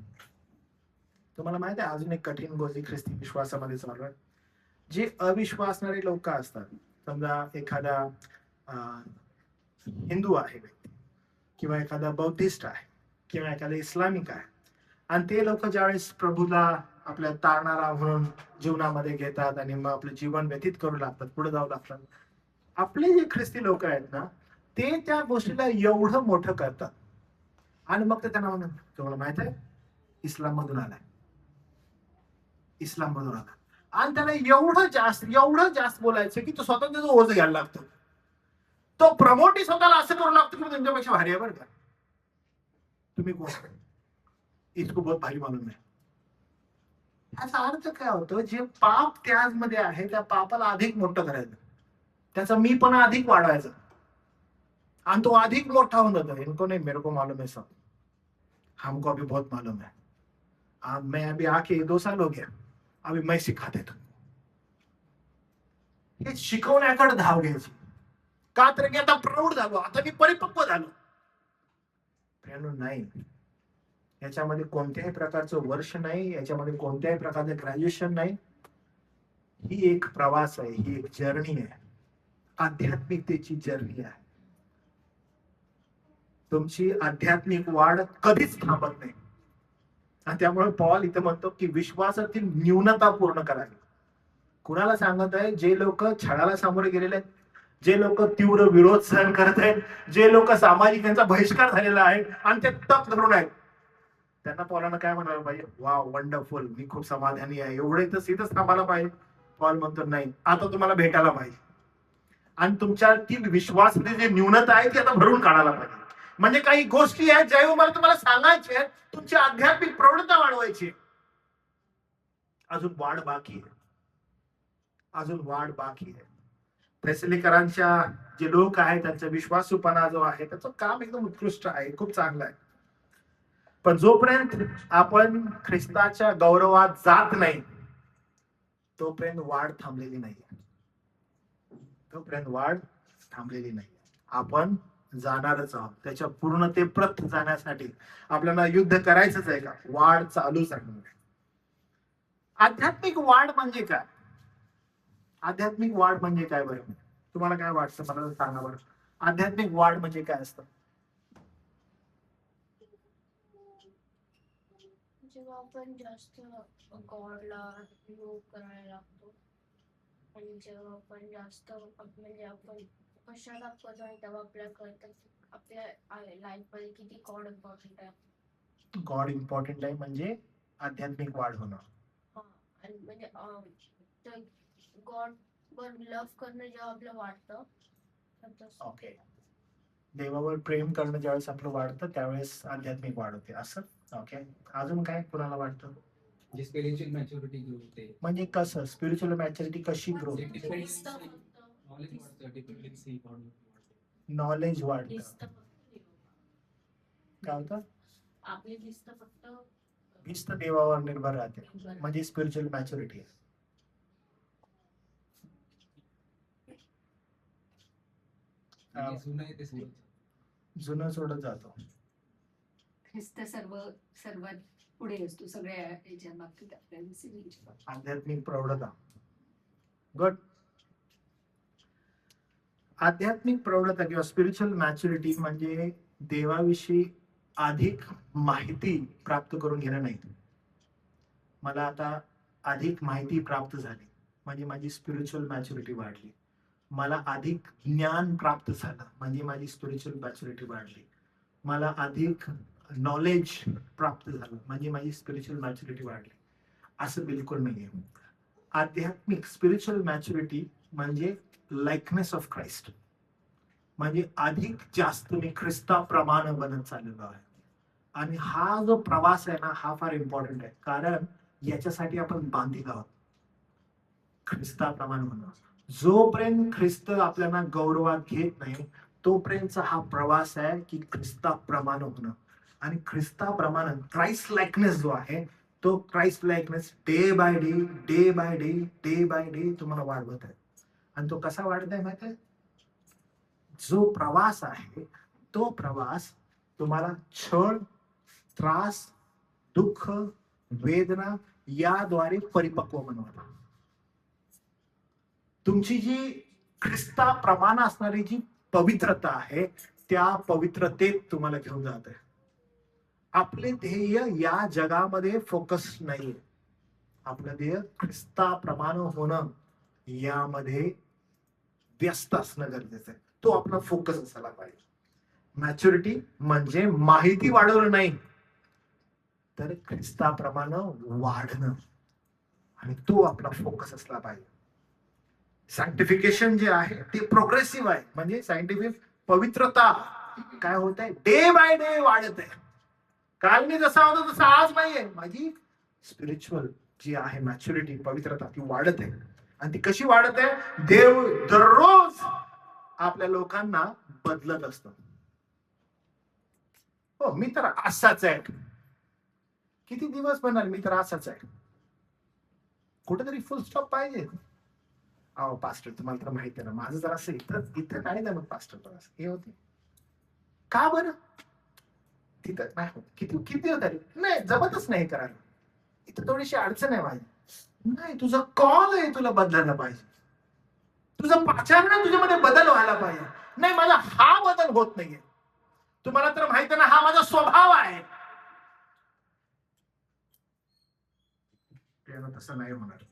तुम्हाला माहित आहे अजून एक कठीण गोष्ट ख्रिस्ती विश्वासामध्ये चालू आहे. जे अविश्वासणारे लोक असतात, समजा एखादा हिंदू आहे व्यक्ती, किंवा एखादा बौद्धिस्ट आहे, किंवा एखादा इस्लामिक आहे, आणि ते लोक ज्यावेळेस प्रभूला आपल्या तारणारा म्हणून जीवनामध्ये घेतात आणि मग आपलं जीवन व्यतीत करू लागतात, पुढे जाऊ लागतात, आपले जे ख्रिस्ती लोक आहेत ना, ते त्या गोष्टीला एवढं मोठं करतात आणि मग ते त्यांना म्हणतात, तुम्हाला माहित आहे इस्लाम मधून आलाय, इस्लाम मधून आला, आणि त्याला एवढं जास्त बोलायचं की तो स्वतः त्याचं ओझ घ्यायला लागतो. तो प्रमोट स्वतःला असं करू लागतो की तुमच्यापेक्षा भारी आहे बरं का, तुम्ही कोण, इसको बहुत भारी मालूम आहे. याचा अर्थ काय होतो, जे पाप त्यामध्ये आहे त्या पापाला अधिक मोठं करायचं, त्याचा मी पण अधिक वाढवायचा, आणि तो अधिक मोठा होऊन जातो. इनको नहीं, मेरे को मालूम है सब, हमको अभी बहुत मालूम है, अब मैं अभी आके 2 साल हो गया, अभी मैं सिखा देतो. हे शिकवण्याकडे धाव घ्यायची, का तर की आता प्रौढ झालो, आता मी परिपक्व झालो. नाही, याच्यामध्ये कोणत्याही प्रकारचं वर्ष नाही, याच्यामध्ये कोणत्याही प्रकारचं ग्रॅज्युएशन नाही. ही एक प्रवास आहे, ही एक जर्नी आहे, आध्यात्मिकतेची जर्नी आहे. तुमची आध्यात्मिक वाढ कधीच थांबत नाही. आणि त्यामुळे पॉल इथे म्हणतो की विश्वासातील न्यूनता पूर्ण करावी. कुणाला सांगत आहे? जे लोक छळाला सामोरे गेलेले आहेत, जे लोक तीव्र विरोध सहन करत आहेत, जे लोक सामाजिक त्यांचा बहिष्कार झालेला आहे आणि ते तप धरून आहेत, त्यांना पॉलानं काय म्हणायला पाहिजे? वा, वंडरफुल, मी खूप समाधानी आहे, एवढे तर इथंच थांबायला पाहिजे. पॉल म्हणतो नाही, आता तुम्हाला भेटायला पाहिजे आणि तुमच्यातील विश्वासातील जी न्यूनता आहे ती आता भरून काढायला पाहिजे. म्हणजे काही गोष्टी आहेत ज्या मला तुम्हाला सांगायचे, तुमची आध्यात्मिक प्रवृत्ता वाढवायची. अजून वाढ बाकी आहे, अजून वाढ बाकी आहे. थेसलिकरांच्या जे लोक आहेत त्यांचा विश्वासूपणा जो आहे त्याचं काम एकदम उत्कृष्ट आहे, खूप चांगलं आहे. पण जोपर्यंत आपण ख्रिस्ताच्या गौरवात जात नाही तोपर्यंत वाढ थांबलेली नाही, तोपर्यंत वाढ थांबलेली नाही. आपण जाणारच आहोत. त्याच्या पूर्णतेप्रत जाण्यासाठी आपल्याला युद्ध करायचंच आहे का? वाढ चालूच आहे. आध्यात्मिक वाढ म्हणजे काय? आध्यात्मिक वाढ म्हणजे काय बरं? तुम्हाला काय वाटतं मला सांगा बरं. आध्यात्मिक वाढ म्हणजे काय असतं? जेव्हा आपण जास्त गॉडला योग करायला लागतो आणि जेव्हा आपण जास्त म्हणजे आपण पश्चाताप करतो आणि तेव्हा आपल्याला कळतं की आपल्या लाईफ मध्ये किती गॉड इम्पॉर्टंट आहे. गॉड इम्पॉर्टंट आहे म्हणजे आध्यात्मिक वाढ होणं. हा, आणि म्हणजे गॉड वर लव्ह करणं जेव्हा आपलं वाटतं. ओके, देवावर प्रेम करणं ज्यावेळेस आपलं वाढतं त्यावेळेस आध्यात्मिक वाढ होते असं. ओके, अजून काय कुणाला वाटतं? स्पिरिच्युअल मॅच्युरिटी ग्रो होते. म्हणजे कसं स्पिरिच्युअल मॅच्युरिटी कशी ग्रो होते? नॉलेज वाढतं. काय होतं? आपली भिस्त फक्त भिस्त देवावर निर्भर राहते म्हणजे स्पिरिच्युअल मॅच्युरिटी. जुनं सोडत जातो. ख्रिस्त सर्वात पुढे असतो सगळ्या याच्या बाबतीत आपल्याला. आध्यात्मिक प्रौढता. गुड. आध्यात्मिक प्रौढता किंवा स्पिरिच्युअल मॅच्युरिटी म्हणजे देवाविषयी अधिक माहिती प्राप्त करून घेणं नाही. मला आता अधिक माहिती प्राप्त झाली म्हणजे माझी स्पिरिच्युअल मॅच्युरिटी वाढली. मला अधिक ज्ञान प्राप्त झालं म्हणजे माझी स्पिरिच्युअल मॅच्युरिटी वाढली. मला अधिक नॉलेज प्राप्त झालं म्हणजे माझी स्पिरिच्युअल मॅच्युरिटी वाढली. असं बिलकुल नाहीये. आध्यात्मिक स्पिरिच्युअल मॅच्युरिटी म्हणजे लाइकनेस ऑफ क्राइस्ट, म्हणजे अधिक जास्त मी ख्रिस्ताप्रमाणे बनत चाललेलो आहे. आणि हा जो प्रवास आहे ना हा फार इम्पॉर्टंट आहे, कारण याच्यासाठी आपण बांधील आहोत ख्रिस्ताप्रमाणे होणं. जोपर्यंत ख्रिस्त आपल्याला गौरवात घेत नाही तोपर्यंतचा हा प्रवास आहे की ख्रिस्ताप्रमाणे होणं. आणि ख्रिस्ताप्रमाणे क्राइस्ट लाइकनेस जो आहे तो Christ likeness day by day day by day day by day तुम्हाला वाढवत आहे. आणि तो कसा वाढत आहे माहिती आहे? जो प्रवास आहे तो प्रवास तुम्हाला छळ, त्रास, दुःख, वेदना याद्वारे परिपक्व बनवतो. तुमची जी ख्रिस्ताप्रमाणे असणारी जी पवित्रता आहे त्या पवित्रतेत तुम्हाला घेऊन जात आहे. आपले ध्येय या जगामध्ये फोकस नाहीये. आपलं ध्येय ख्रिस्ताप्रमाणे होणं यामध्ये व्यस्त असणं गरजेचं आहे. तो आपला फोकस असायला पाहिजे. मॅच्युरिटी म्हणजे माहिती वाढवणं नाही तर ख्रिस्ताप्रमाणे वाढणं, आणि तो आपला फोकस असला पाहिजे. सायंटिफिकेशन जे आहे ते प्रोग्रेसिव्ह आहे, म्हणजे सायंटिफिक पवित्रता काय होत आहे? डे बाय डे वाढत आहे. काल मी जसा होता तसा आज नाहीये. माझी स्पिरिच्युअल जी आहे मॅच्युरिटी पवित्रता ती वाढत आहे. आणि ती कशी वाढत आहे? देव दररोज आपल्या लोकांना बदलत असतो. हो, मी तर असाच आहे. किती दिवस बनणार? मी तर असाच आहे. कुठेतरी फुल स्टॉप पाहिजे. अहो पास्टर तुम्हाला तर माहिती आहे ना माझं जर असं इथं नाही ना मग पास्टर तर असं हे होते का बरं? तिथं नाही होत. किती होत नाही, जमतच नाही करायला. इथं थोडीशी अडचण आहे माझी. नाही, तुझा कॉल आहे, तुला बदलायला पाहिजे. तुझं पाचारण तुझ्यामध्ये बदल व्हायला पाहिजे. नाही, माझा हा बदल होत नाहीये. तुम्हाला तर माहिती आहे ना हा माझा स्वभाव आहे. आहे ना तसं नाही होणार.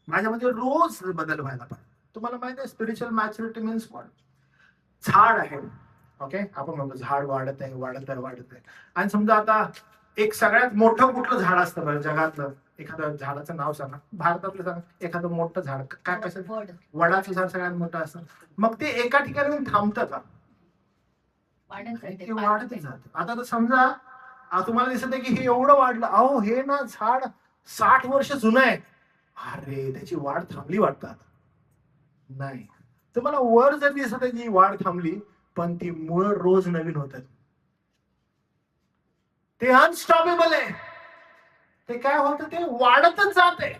माझ्यामध्ये रोज बदल व्हायला पाहिजे. तुम्हाला माहिती आहे स्पिरिच्युअल मॅच्युरिटी मीन्स व्हॉट? झाड आहे, ओके, आपण म्हणतो झाड वाढत आहे वाढत आहे वाढत आहे. आणि समजा आता एक सगळ्यात मोठं कुठलं झाड असतं बरं जगातलं? एखादं झाडाचं नाव सांगा, भारतातलं सांगा एखादं मोठं झाड. काय कसं? वड वडाचं झाड सगळ्यात मोठं असतं. मग ते एका ठिकाणी येऊन थांबतं का? वाढत ते जाते, वाढतच जातं. आता तर समजा तुम्हाला दिसत आहे की हे एवढं वाढलं, अहो हे ना झाड 60 वर्ष जुनं आहे. अरे त्याची वाढ थांबली वाटतात. नाही, तुम्हाला वर जर दिसत आहे की वाढ थांबली, पण ती मुळ रोज नवीन होतात. ते अनस्टॉपेबल आहे. ते काय होतं? ते वाढतच जाते.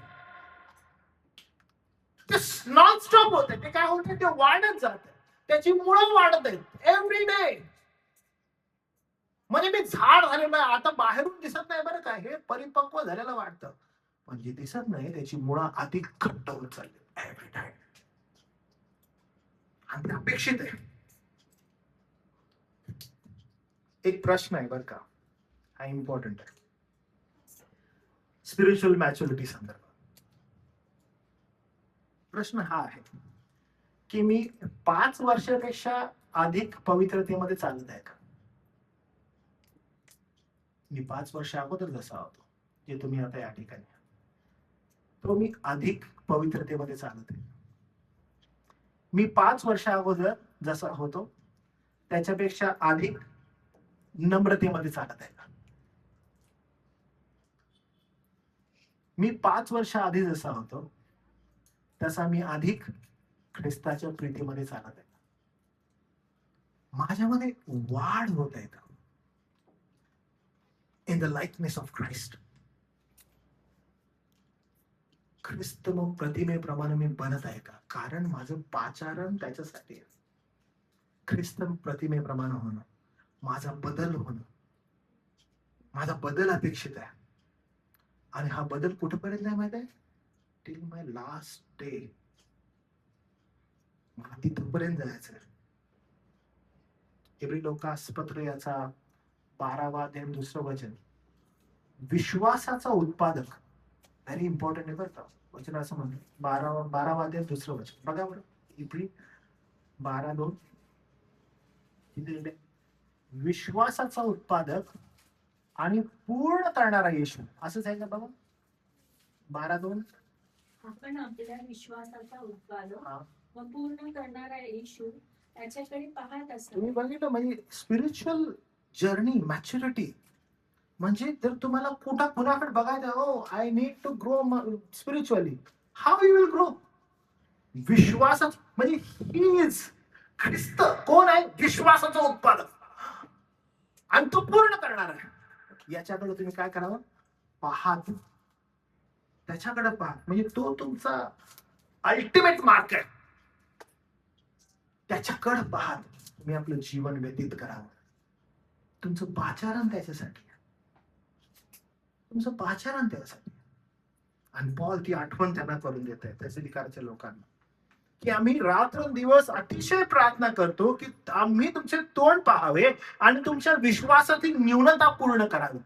ते नॉन स्टॉप होते. ते काय होते? ते वाढत जाते. त्याची मुळं वाढत आहेत एव्हरी डे. म्हणजे मी झाड झालेलं आहे, आता बाहेरून दिसत नाही बरं का, हे परिपक्व झालेलं वाटतं, पण जे दिसत नाही त्याची मुळं अधिक घट्ट होत चालली एव्हरी टाइम. आणि ते अपेक्षित आहे. एक प्रश्न आहे बरं का, हा इम्पॉर्टंट आहे स्पिरिच्युअल मॅच्युरिटी संदर्भात. प्रश्न हा आहे की मी 5 वर्षापेक्षा अधिक पवित्रतेमध्ये चालत आहे का? मी 5 वर्ष अगोदर जसा होतो, जे तुम्ही आता या ठिकाणी, तो मी अधिक पवित्रतेमध्ये चालत आहे. मी 5 वर्ष अगोदर जसा होतो त्याच्यापेक्षा अधिक नम्रतेमध्ये चालत आहे का? मी 5 वर्ष आधी जसा होतो तसा मी अधिक ख्रिस्ताच्या प्रीतीमध्ये चालत आहे. माझ्यामध्ये वाढ होत आहे का? In the likeness of Christ. ख्रिस्त मग प्रतिमेप्रमाणे मी बनत आहे का? कारण माझं पाचारण त्याच्यासाठी आहे. ख्रिस्त प्रतिमेप्रमाणे होणं, माझा बदल होणं, माझा बदल अपेक्षित आहे. आणि हा बदल कुठेपर्यंत आहे माहिती आहे? टिल माय लास्ट डे. मला तिथपर्यंत जायचं. इब्री लोकास पत्र याचा 12वा अध्याय 2रं वचन, विश्वासाचा उत्पादक, व्हेरी इम्पॉर्टंट आहे बरं का वचन असं म्हणतो. 12वा अध्याय 2रं वचन बघा बरं. इब्री 12:2 विश्वासाचा उत्पादक आणि पूर्ण करणारा येशू, असंच आहे का बाबा? 12:2. आपण आपल्या विश्वासाचा उत्पादक हा. व पूर्ण करणारा येशू त्याच्याकडे पाहत असतो. तुम्ही बघितलं म्हणजे स्पिरिच्युअल जर्नी मॅच्युरिटी म्हणजे जर तुम्हाला कुणाकडे बघायचं, हो I need to grow spiritually, how you will grow? विश्वासाच म्हणजे ही इज ख्रिस्त. कोण आहे? विश्वासाचं उत्पादक आणि तो पूर्ण करणार आहे. याच्याकडे तुम्ही काय करावं? पाहत, त्याच्याकडे पाहत. म्हणजे तो तुमचा अल्टिमेट मार्क आहे. त्याच्याकडे पाहत तुम्ही आपलं जीवन व्यतीत करावं. तुमचं पाचारण त्याच्यासाठी, तुमचं पाचारण त्यासाठी. आणि पॉल ती आठवण त्यांना करून देत आहे त्याच्या लोकांना की आम्ही रात्रंदिवस अतिशय प्रार्थना करतो की आम्ही तुमचे तोंड पाहावे आणि तुमच्या विश्वासातील न्यूनता पूर्ण करावी.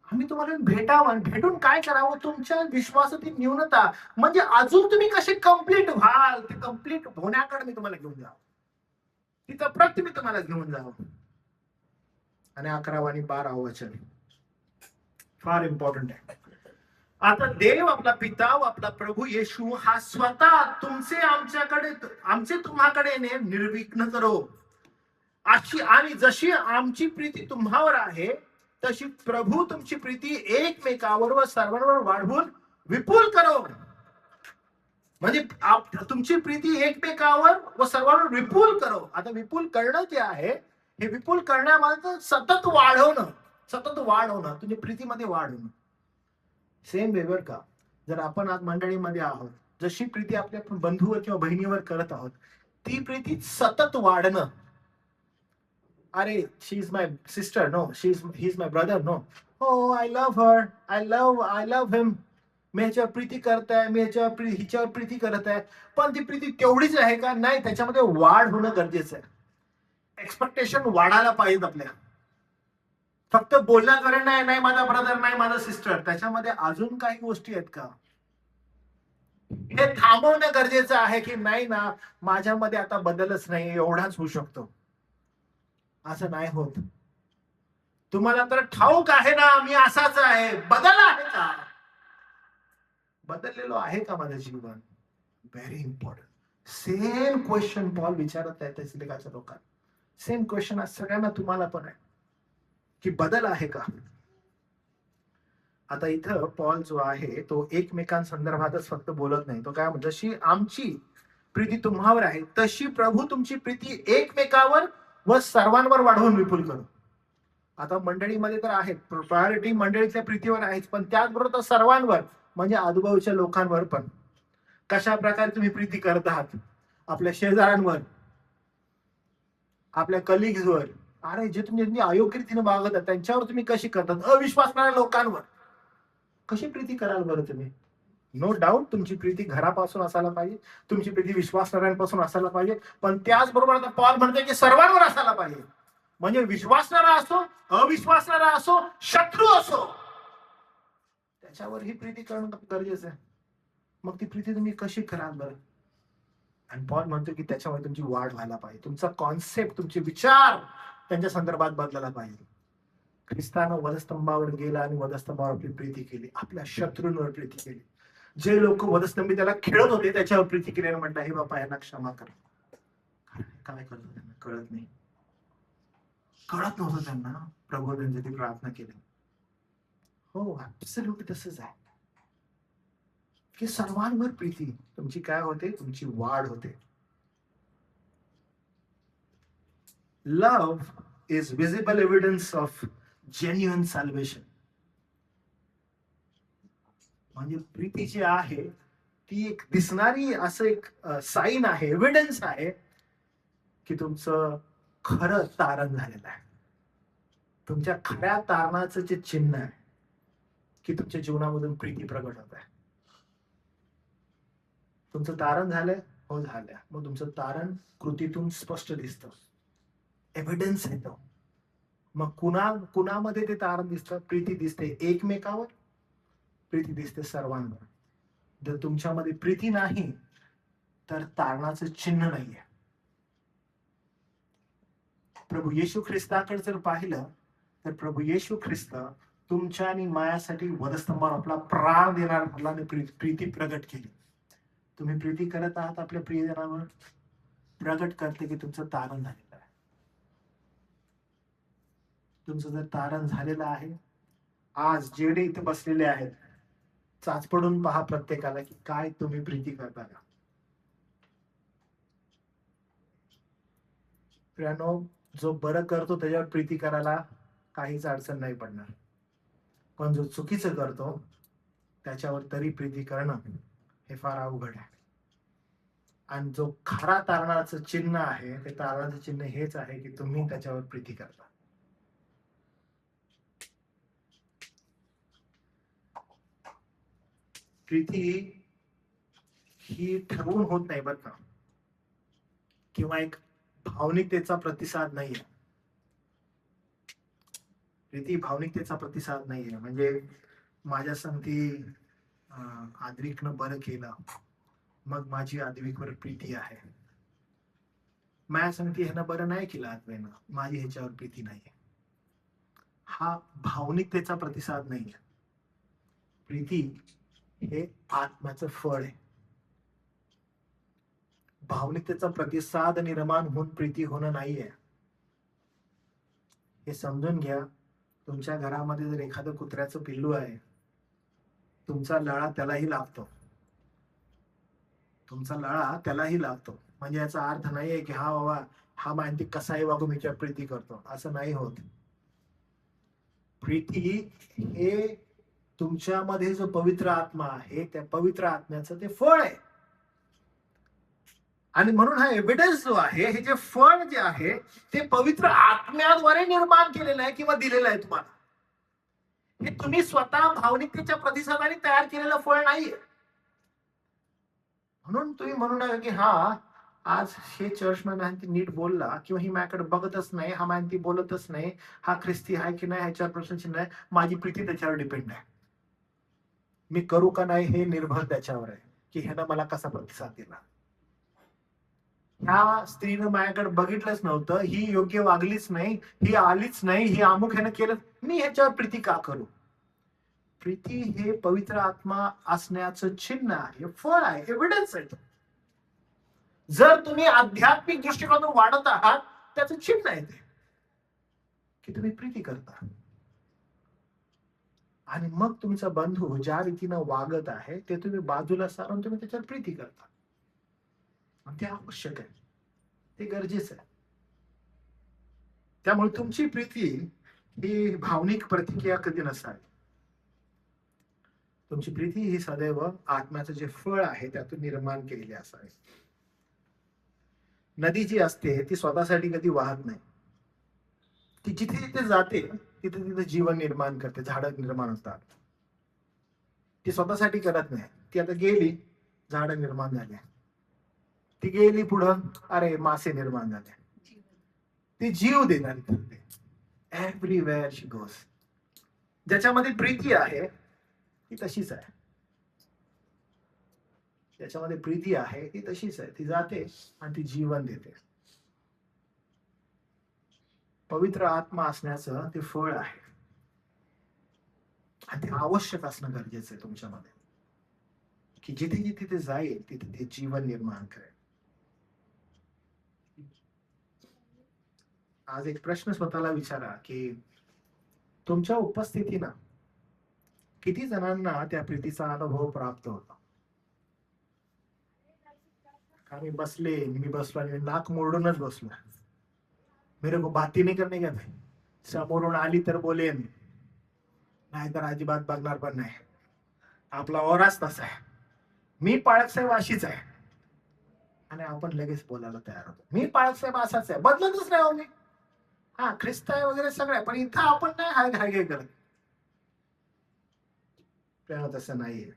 आम्ही तुम्हाला भेटावं आणि भेटून काय करावं? तुमच्या विश्वासातील न्यूनता म्हणजे अजून तुम्ही कसे कम्प्लीट व्हाल, ते कम्प्लीट होण्याकडे मी तुम्हाला घेऊन जावं, तिथं प्रत मी तुम्हाला घेऊन जावं. आणि 11वा आणि 12वा वचन फार इम्पॉर्टंट आहे. आता देव आपला पिता व आपला प्रभू येशू हा स्वतः आमचे तुम्हाकडे निर्विघ्न करो. अशी आणि जशी आमची प्रीती तुम्हावर आहे तशी प्रभू तुमची प्रीती एकमेकावर व सर्वांवर वाढवून विपुल करो. म्हणजे तुमची प्रीती एकमेकावर व सर्वांवर विपुल करो. आता विपुल करणं जे आहे, हे विपुल करण्यामध्ये सतत वाढ होणं, तुझ्या प्रीतीमध्ये वाढ होणं. सेम वे बर का, जर आपण आज मंडळीमध्ये आहोत, जशी प्रीती आपल्या बंधूवर किंवा बहिणीवर करत आहोत, ती प्रीती सतत वाढणं. अरे she is my sister, no he is my brother, no, हो I love her, I love him, मी ह्याच्यावर प्रीती करत आहे, मी हिच्यावर प्रीती करत आहे. पण ती प्रीती तेवढीच आहे का? नाही, त्याच्यामध्ये वाढ होणं गरजेचं आहे. एक्सपेक्टेशन वाढायला पाहिजेत आपल्या. फक्त बोलण्याद्वारे नाही, नाही माझा ब्रदर, नाही माझा सिस्टर, त्याच्यामध्ये अजून काही गोष्टी आहेत का? हे थांबवणं गरजेचं आहे की नाही ना, माझ्यामध्ये आता बदलच नाही, एवढाच होऊ शकतो, असं नाही होत. तुम्हाला तर ठाऊक आहे ना मी असाच आहे, बदल आहे का? बदललेलो आहे का माझं जीवन? Very important. Same question Paul विचारत आहे तेसलिकाच्या लोकांना. सेम क्वेश्चन आज सगळ्यांना तुम्हाला पण आहे की बदल आहे का? आता इथं पॉल जो आहे तो एकमेकांसंदर्भातच फक्त बोलत नाही. तो काय म्हणतो, जशी आमची प्रीती तुम्हावर आहे तशी प्रभू तुमची प्रीती एकमेकावर व सर्वांवर वाढवून विपुल करू. आता मंडळीमध्ये तर आहेत, प्रायोरिटी मंडळीच्या प्रीतीवर आहेच, पण त्याचबरोबर सर्वांवर म्हणजे आजूबाजूच्या लोकांवर पण. कशा प्रकारे तुम्ही प्रीती करत आहात? आपल्या शेजाऱ्यांवर, आपल्या कलिग्सवर, अरे जे तुम्ही अयोग्य रीतीने वागत आहात त्यांच्यावर तुम्ही कशी करतात? अविश्वास करणाऱ्या लोकांवर कशी प्रीती कराल बरं तुम्ही? नो डाऊट तुमची प्रीती घरापासून असायला पाहिजे, तुमची प्रीती विश्वासणाऱ्यांपासून असायला पाहिजे, पण त्याचबरोबर आता पॉल म्हणते की सर्वांवर असायला पाहिजे. म्हणजे विश्वासणारा असो, अविश्वासणारा असो, शत्रू असो, त्याच्यावर ही प्रीती करणं गरजेचं आहे. मग ती प्रीती तुम्ही कशी कराल बरं? आणि पॉल म्हणतो की त्याच्यामुळे तुमची वाढ व्हायला पाहिजे, तुमचा कॉन्सेप्ट, तुमचे विचार त्यांच्या संदर्भात बदलायला पाहिजे. ख्रिस्तानं वधस्तंभावर गेला आणि वधस्तंभावर आपली प्रीती केली, आपल्या शत्रूंवर प्रीती केली. जे लोक वधस्तंभी त्याला खेळत होते त्याच्यावर प्रीती केली आणि म्हटलं, हे बापा यांना क्षमा कर. काय करतो त्यांना कळत नाही, कळत नव्हतं त्यांना. प्रभू त्यांची प्रार्थना केली. हो, ऍब्सोल्युटली तसंच आहे की सर्वांवर प्रीती तुमची काय होते? तुमची वाढ होते. Love is visible evidence of genuine salvation. म्हणजे प्रीती जी आहे ती एक दिसणारी असं एक साईन आहे, एव्हिडन्स आहे की तुमचं खरं तारण झालेलं आहे. तुमच्या खऱ्या तारणाचं जे चिन्ह आहे की तुमच्या जीवनामधून प्रीती प्रगट होत आहे. तुमचं तारण झालंय? हो झालंय. मग तुमचं तारण कृतीतून स्पष्ट दिसतं, एव्हिडन्स येतो. मग कुणामध्ये ते तारण दिसतं? प्रीती दिसते एकमेकावर, प्रीती दिसते सर्वांवर. जर तुमच्यामध्ये प्रीती नाही तर तारणाचं चिन्ह नाहीये. प्रभू येशू ख्रिस्ताकडे जर पाहिलं तर प्रभू येशू ख्रिस्त तुमच्या आणि मायासाठी वधस्तंभावर आपला प्राण देणार प्रीती प्रगट केली. तुम्ही प्रीती करत आहात आपल्या प्रियजनावर, प्रगट करते की तुमचं तारण झालेलं आहे. तुमचं जर तारण झालेलं आहे, आज जेवढे इथे बसलेले आहेत चाचपडून पहा प्रत्येकाला की काय तुम्ही प्रीती करता का. प्रियानो, जो बरं करतो त्याच्यावर प्रीती करायला काहीच अडचण नाही पडणार, पण जो चुकीचं करतो त्याच्यावर तरी प्रीती करणं हे फार अवघड आहे. आणि जो खरा तारणाचं चिन्ह आहे ते तारणाचं चिन्ह हेच आहे की तुम्ही त्याच्यावर प्रीती करता. प्रीती ही ठरवून होत नाही बरं का, किंवा एक भावनिकतेचा प्रतिसाद नाहीये. प्रीती भावनिकतेचा प्रतिसाद नाहीये. म्हणजे माझ्या संगती आद्विकनं बरं केलं मग माझी आद्विकवर प्रीती आहे, माझ्या संगती ह्यानं बरं नाही केलं आत्म्यानं, माझी ह्याच्यावर प्रीती नाहीये. हा भावनिकतेचा प्रतिसाद नाहीये. प्रीती हे आत्म्याचं फळ आहे. भावनिकतेचा प्रतिसाद निर्माण होऊन प्रीती होणं नाहीये. हे समजून घ्या. तुमच्या घरामध्ये जर एखादं कुत्र्याचं पिल्लू आहे, तुमचा लळा त्यालाही लागतो, तुमचा लळा त्यालाही लागतो. म्हणजे याचा अर्थ नाहीये की हा बाबा हा माहिती कसाही वागून याच्यावर प्रीती करतो, असं नाही होत. प्रीती हे तुमच्यामध्ये जो पवित्र आत्मा आहे त्या पवित्र आत्म्याचं ते फळ आहे. आणि म्हणून हा एव्हिडन्स जो आहे, हे जे फळ जे आहे ते पवित्र आत्म्याद्वारे निर्माण केलेलं आहे किंवा दिलेलं आहे तुम्हाला. हे तुम्ही स्वतः भावनिकतेच्या प्रतिसादाने तयार केलेलं फळ नाहीये. म्हणून तुम्ही म्हणू नका की हा आज हे चर्चमॅन नीट बोलला किंवा ही माझ्याकडे बघतच नाही, हा ती बोलतच नाही, हा ख्रिस्ती आहे की नाही ह्याच्यावर प्रश्न नाही, माझी प्रीती त्याच्यावर डिपेंड आहे. मी करू का नाही हे निर्भर त्याच्यावर आहे की ह्यानं मला कसा प्रतिसाद दिला. ह्या स्त्रीनं माझ्याकडे बघितलंच नव्हतं, ही योग्य वागलीच नाही, ही आलीच नाही, ही अमुक ह्यानं केलं, मी ह्याच्यावर प्रीती का करू. प्रीती हे पवित्र आत्मा असण्याचं चिन्ह आहे, फळ आहे, एव्हिडन्स आहे. जर तुम्ही आध्यात्मिक दृष्टिकोनातून वाढत आहात त्याचं चिन्ह आहे ते की तुम्ही प्रीती करता. आणि मग तुमचा बंधू ज्या रीतीनं वागत आहे ते तुम्ही बाजूला सारून तुम्ही त्याच्यावर प्रीती करता. ते आवश्यक आहे, ते गरजेचं आहे. त्यामुळे तुमची प्रीती ही भावनिक प्रतिक्रिया कधी नसावी. तुमची प्रीती ही सदैव आत्म्याचं जे फळ आहे त्यातून निर्माण केलेली असावी. नदी जी असते ती स्वतःसाठी कधी वाहत नाही, ती जिथे जिथे जाते तिथे तिथे जीवन निर्माण करते, झाडं निर्माण होतात. ती स्वतःसाठी करत नाही, ती आता गेली झाडं निर्माण झाली, ती गेली पुढं अरे मासे निर्माण झाले, ती जीव देणारी करते. एव्हरीवेअर शी गोज. ज्याच्यामध्ये प्रीती आहे ती तशीच आहे, ज्याच्यामध्ये प्रीती आहे ती तशीच आहे, ती जाते आणि ती जीवन देते. पवित्र आत्मा असण्याचं ते फळ आहे आणि ते आवश्यक असणं गरजेचं आहे तुमच्यामध्ये की जिथे जिथे ते जाईल तिथे ते जीवन निर्माण करेल. आज एक प्रश्न स्वतःला विचारा की तुमच्या उपस्थितीनं किती जणांना त्या प्रीतीचा अनुभव प्राप्त होता. का मी बसलो आणि नाक मोडूनच बसलो, मेरे को बाती नाही करणे का भाई, समोरून आली तर बोलेन, नाहीतर अजिबात बघणार पण नाही. आपला ओराच तसा आहे. मी पाळकसाहेब अशीच आहे आणि आपण लगेच बोलायला तयार होतो. मी पाळकसाहेब असाच आहे, बदलतच नाही हो मी. हा ख्रिस्त आहे वगैरे सगळं, पण इथं आपण नाही हाय घाय करत. प्रेम तसं नाहीये.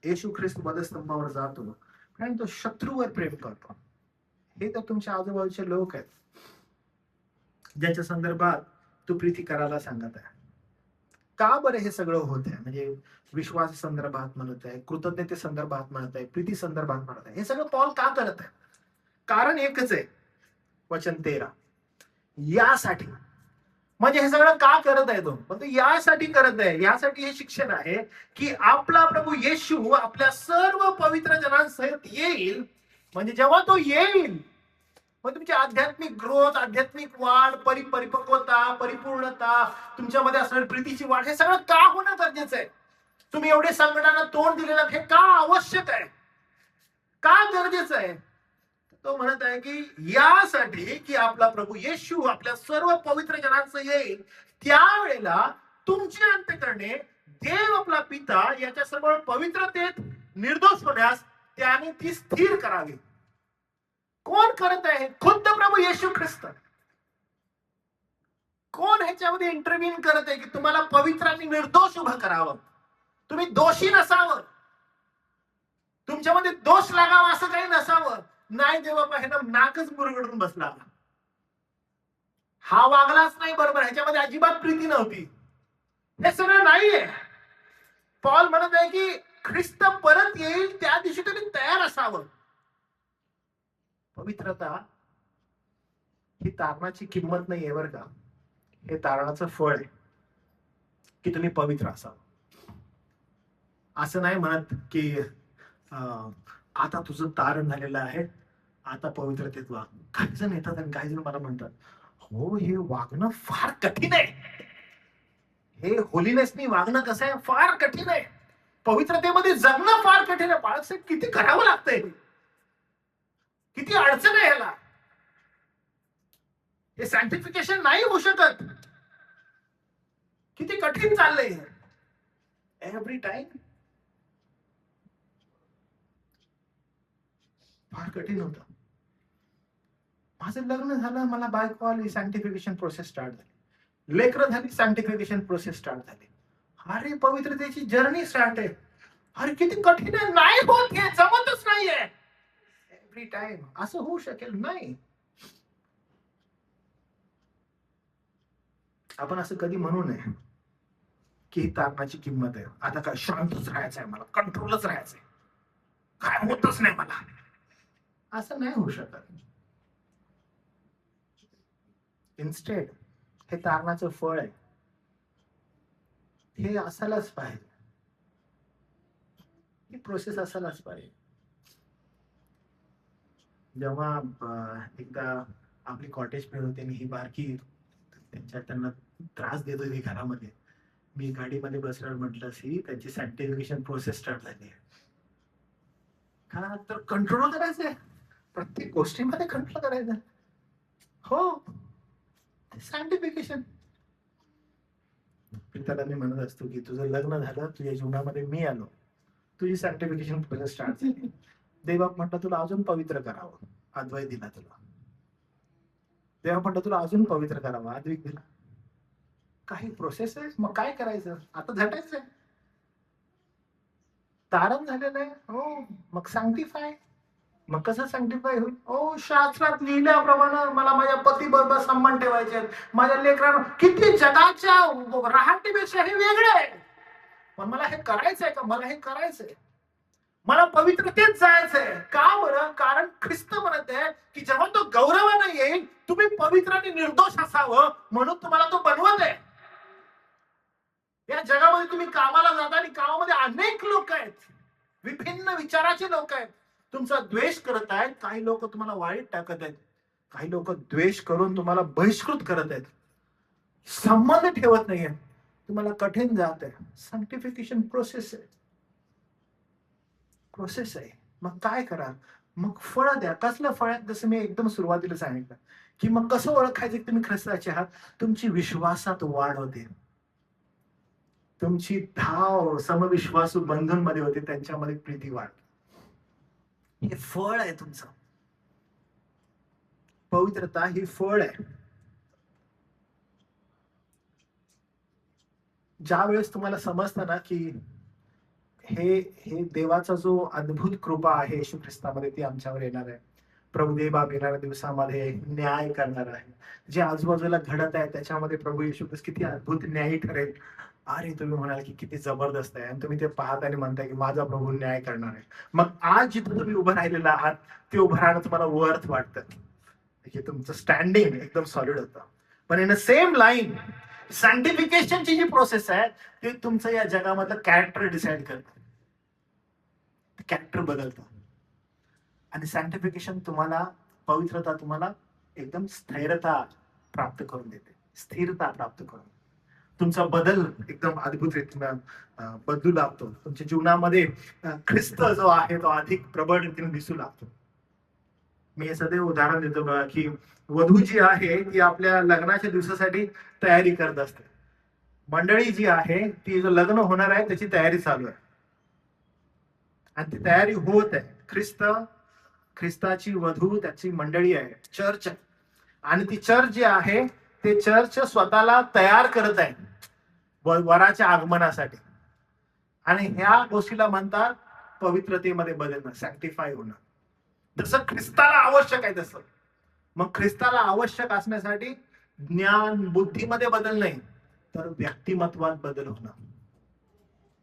येशू ख्रिस्त वधस्तंभावर जातो कारण तो शत्रूवर प्रेम करतो. हे तर तुमच्या आजूबाजूचे लोक आहेत ज्याच्या संदर्भात तू प्रीती करायला सांगत आहे. का बरं हे सगळं होत आहे? म्हणजे विश्वास संदर्भात म्हणत आहे, कृतज्ञते संदर्भात म्हणत आहे, प्रीती संदर्भात म्हणत आहे. हे सगळं पॉल का करत आहे? कारण एकच आहे, वचन 13. यासाठी. म्हणजे हे सगळं का करत आहे तो? पण तो यासाठी करत आहे. यासाठी हे शिक्षण आहे की आपला प्रभू येशू आपल्या सर्व पवित्र जनांसहित येईल. म्हणजे जेव्हा तो येईल मग तुमची आध्यात्मिक ग्रोथ, आध्यात्मिक वाढ, परिपक्वता, परिपूर्णता, तुमच्यामध्ये असणारी प्रीतीची वाढ, हे सगळं का होणं गरजेचं आहे? तुम्ही एवढे संकटांना तोंड दिलेलं हे का आवश्यक आहे, का गरजेचं आहे? तो म्हणत आहे की यासाठी की आपला प्रभू येशू आपल्या सर्व पवित्र जनांचं येईल, त्यावेळेला तुमची अंतःकरणे देव आपला पिता याच्या समोर पवित्रतेत निर्दोष होण्यास त्याने ती स्थिर करावी. कोण करत आहे? खुद्द प्रभू येशू ख्रिस्त. कोण ह्याच्यामध्ये इंटरव्हीन करत आहे की तुम्हाला पवित्र आणि निर्दोष उभं करावं, तुम्ही दोषी नसावं, तुमच्यामध्ये दोष लागावा असं काही नसावं. नाही देवा ह्यानं नाकच मुरगडून बसला, हा वागलाच नाही बरोबर, ह्याच्यामध्ये अजिबात प्रीती नव्हती, हे सगळं नाहीये. पॉल म्हणत आहे की ख्रिस्त परत येईल त्या दिवशी तुम्ही तयार असावं. पवित्रता ही तारणाची किंमत नाहीये बरं का, हे तारणाचं फळ आहे की तुम्ही पवित्र असावं. असं नाही म्हणत की आता तुझं तारण झालेलं आहे, आता पवित्रतेत वाग. काही जण येतात आणि काही जण मला म्हणतात, हो हे वागणं फार कठीण आहे, हे होलीनेसनी वागणं कसं आहे फार कठीण आहे, पवित्रतेमध्ये जगणं फार कठीण आहे. बाळासाहेब किती करावं लागतंय, किती अडचण आहे ह्याला, हे सायंटिफिकेशन नाही होऊ शकत, किती कठीण चाललंय एव्हरी टाइम. फार कठीण होतं. माझं लग्न झालं, मला बायको आली, सायंटिफिकेशन प्रोसेस स्टार्ट झाली, लेकरं झाली, सायंटिफिकेशन प्रोसेस स्टार्ट झाली. अरे पवित्रतेची जर्नी स्टार्ट आहे. अरे किती कठीण आहे, नाही होत, हे जमतच नाहीये. एव्हरी टाइम असं होऊ शकेल नाही. आपण असं कधी म्हणू नये की ही तारणाची किंमत आहे. आता काय शांतच राहायचं आहे, मला कंट्रोलच राहायचंय, काय होतच नाही मला, असं नाही होऊ शकत. इन्स्टेड हे तारणाचं फळ आहे, हे असायलाच पाहिजे, ही प्रोसेस असायलाच पाहिजे. जेव्हा एकदा आपली कॉटेज पेड होते आणि ही बारकी त्यांना त्रास देत होती घरामध्ये, मी गाडीमध्ये बसल्यावर म्हटलं सी त्यांची सॅनिटायझेशन प्रोसेस स्टार्ट झाली आहे. का तर कंट्रोल करायचंय, प्रत्येक गोष्टीमध्ये कंट्रोल करायचं. हो, सायंटिफिकेशन. त्याला मी म्हणत असतो की तुझं लग्न झालं, तुझ्या जीवनामध्ये मी आलो, तुझी सायंटिफिकेशन प्रोसेस स्टार्ट झाली. देवबाप म्हटलं तुला अजून पवित्र करावं, अद्वैत दिला तुला. देवा म्हटलं तुला अजून पवित्र करावं, अद्वैत दिला. काही प्रोसेस आहे, मग काय करायचं, आता झटायचंय. तारण झालेलं आहे, हो, मग सायंटिफाय. मग कसं सायंटिफाय होईल? ओ, शास्त्रात लिहिल्याप्रमाणे मला माझ्या पती बरोबर संबंध ठेवायचे, माझ्या लेकरांना. किती जगाच्या रहाटीपेक्षा हे वेगळे आहे, पण मला हे करायचंय का, मला हे करायचंय, मला पवित्रतेत जायचंय. का बरं? कारण ख्रिस्त म्हणत आहे की जेव्हा तो गौरवाने येईल, तुम्ही पवित्र आणि निर्दोष असावं म्हणून तुम्हाला तो बनवत आहे. या जगामध्ये तुम्ही कामाला जाता आणि कामामध्ये अनेक लोक आहेत, विभिन्न विचाराचे लोक आहेत, तुमचा द्वेष करत आहेत. काही लोक तुम्हाला वाईट टाकत आहेत, काही लोक द्वेष करून तुम्हाला बहिष्कृत करत आहेत, संबंध ठेवत नाहीये, तुम्हाला कठीण जात आहे. सायंटिफिकेशन प्रोसेस आहे, प्रोसेस आहे. मग काय करा, मग फळ द्या. कसलं फळ आहे? जसं मी एकदम सुरुवातीला सांगितलं की मग कसं ओळखायचं की तुम्ही ख्रिस्ताचे आहात. तुमची विश्वासात वाढ होते, तुमची धाव समविश्वासू बंधूंमध्ये होते, त्यांच्यामध्ये प्रीती वाढ. हे फळ आहे तुमचं. पवित्रता ही फळ आहे. ज्या वेळेस तुम्हाला समजतं ना की हे देवाचा जो अद्भुत कृपा आहे येशू ख्रिस्तामध्ये, ती आमच्यावर येणार आहे. प्रभू देव येणाऱ्या दिवसामध्ये न्याय करणार आहे. जे आजूबाजूला घडत आहे त्याच्यामध्ये प्रभू येशू ख्रिस्त किती अद्भुत न्यायी ठरेल. अरे तुम्ही म्हणाल की किती जबरदस्त आहे, आणि तुम्ही ते पाहता आणि म्हणताय की माझा प्रभू न्याय करणार आहे. मग आज जिथे तुम्ही उभं राहिलेला आहात ते उभं राहणं तुम्हाला वर्थ वाटतं, की तुमचं स्टँडिंग एकदम सॉलिड होतं. पण इन अ सेम लाईन सायंटिफिकेशनची जी प्रोसेस आहे ते तुमचं या जगामधलं कॅरेक्टर डिसाईड करतं, कॅरेक्टर बदलतं. आणि सायंटिफिकेशन तुम्हाला, पवित्रता तुम्हाला एकदम स्थिरता प्राप्त करून देते, स्थिरता प्राप्त करून तुमचा बदल एकदम अद्भुत रीतीनं बदलू लागतो. तुमच्या जीवनामध्ये ख्रिस्त जो आहे तो अधिक प्रबळ रीतीने दिसू लागतो. मी हे सदैव उदाहरण देतो बघा की वधू जी आहे ती आपल्या लग्नाच्या दिवसासाठी तयारी करत असते. मंडळी जी आहे ती जो लग्न होणार आहे त्याची तयारी चालू आहे, आणि ती तयारी होत आहे. ख्रिस्ताची वधू, त्याची मंडळी आहे, चर्च आहे. आणि ती चर्च जी आहे ते चर्च स्वतःला तयार करत आहे वराच्या आगमनासाठी. आणि ह्या गोष्टीला म्हणतात पवित्रतेमध्ये बदलणं, सॅक्टिफाय होणं. जसं ख्रिस्ताला आवश्यक आहे तसं. मग ख्रिस्ताला आवश्यक असण्यासाठी ज्ञान बुद्धीमध्ये बदल नाही, तर व्यक्तिमत्वात बदल होणं,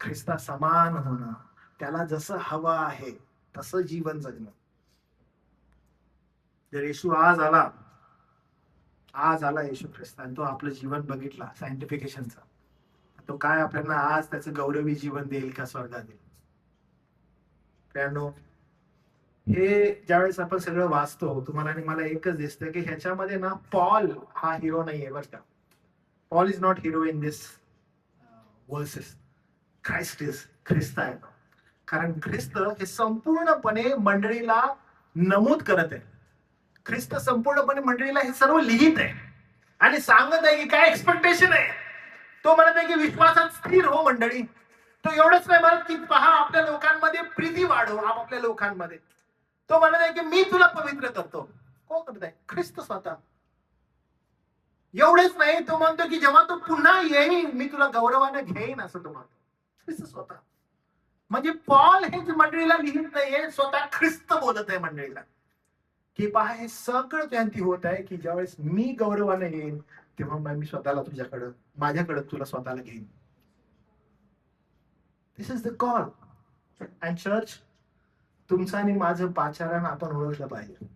ख्रिस्ता समान होणं, त्याला जसं हवं आहे तसं जीवन जगणं. जर येशू आज आला येशू ख्रिस्त, आणि तो आपलं जीवन बघितला सायंटिफिकेशनचा, तो काय आपल्याला आज त्याचं गौरवी जीवन देईल का स्वर्गात देईल? त्यानो हे ज्यावेळेस आपण सगळं वाचतो, तुम्हाला आणि मला एकच दिसतं की ह्याच्यामध्ये ना पॉल हा हिरो नाहीये बरं का. Paul is not hero in this verses. ख्रिस्त आहे. कारण ख्रिस्त हे संपूर्णपणे मंडळीला नमूद करत आहे. ख्रिस्त संपूर्णपणे मंडळीला हे सर्व लिहित आहे आणि सांगत आहे की काय एक्सपेक्टेशन आहे. तो म्हणत आहे की विश्वासात स्थिर हो मंडळी. तो एवढंच नाही म्हणत की पहा आपल्या लोकांमध्ये प्रीती वाढव आपापल्या लोकांमध्ये. तो म्हणत आहे की मी तुला पवित्र करतो. कोण करत आहे? ख्रिस्त स्वतः. एवढेच नाही, तो म्हणतो की जेव्हा तो पुन्हा येईल मी तुला गौरवाने घेईन, असं तो म्हणतो. ख्रिस्त स्वतः. म्हणजे पॉल हे मंडळीला लिहित नाहीये, स्वतः ख्रिस्त बोलत आहे मंडळीला. की पहा हे सगळं त्यांती होत आहे की ज्यावेळेस मी गौरवाने येईन तेव्हा मग मी स्वतःला तुझ्याकडं माझ्याकडे तुला स्वतःला घेईन. This is the call. And church, तुमचं आणि माझं पाचारण आपण ओळखलं पाहिजे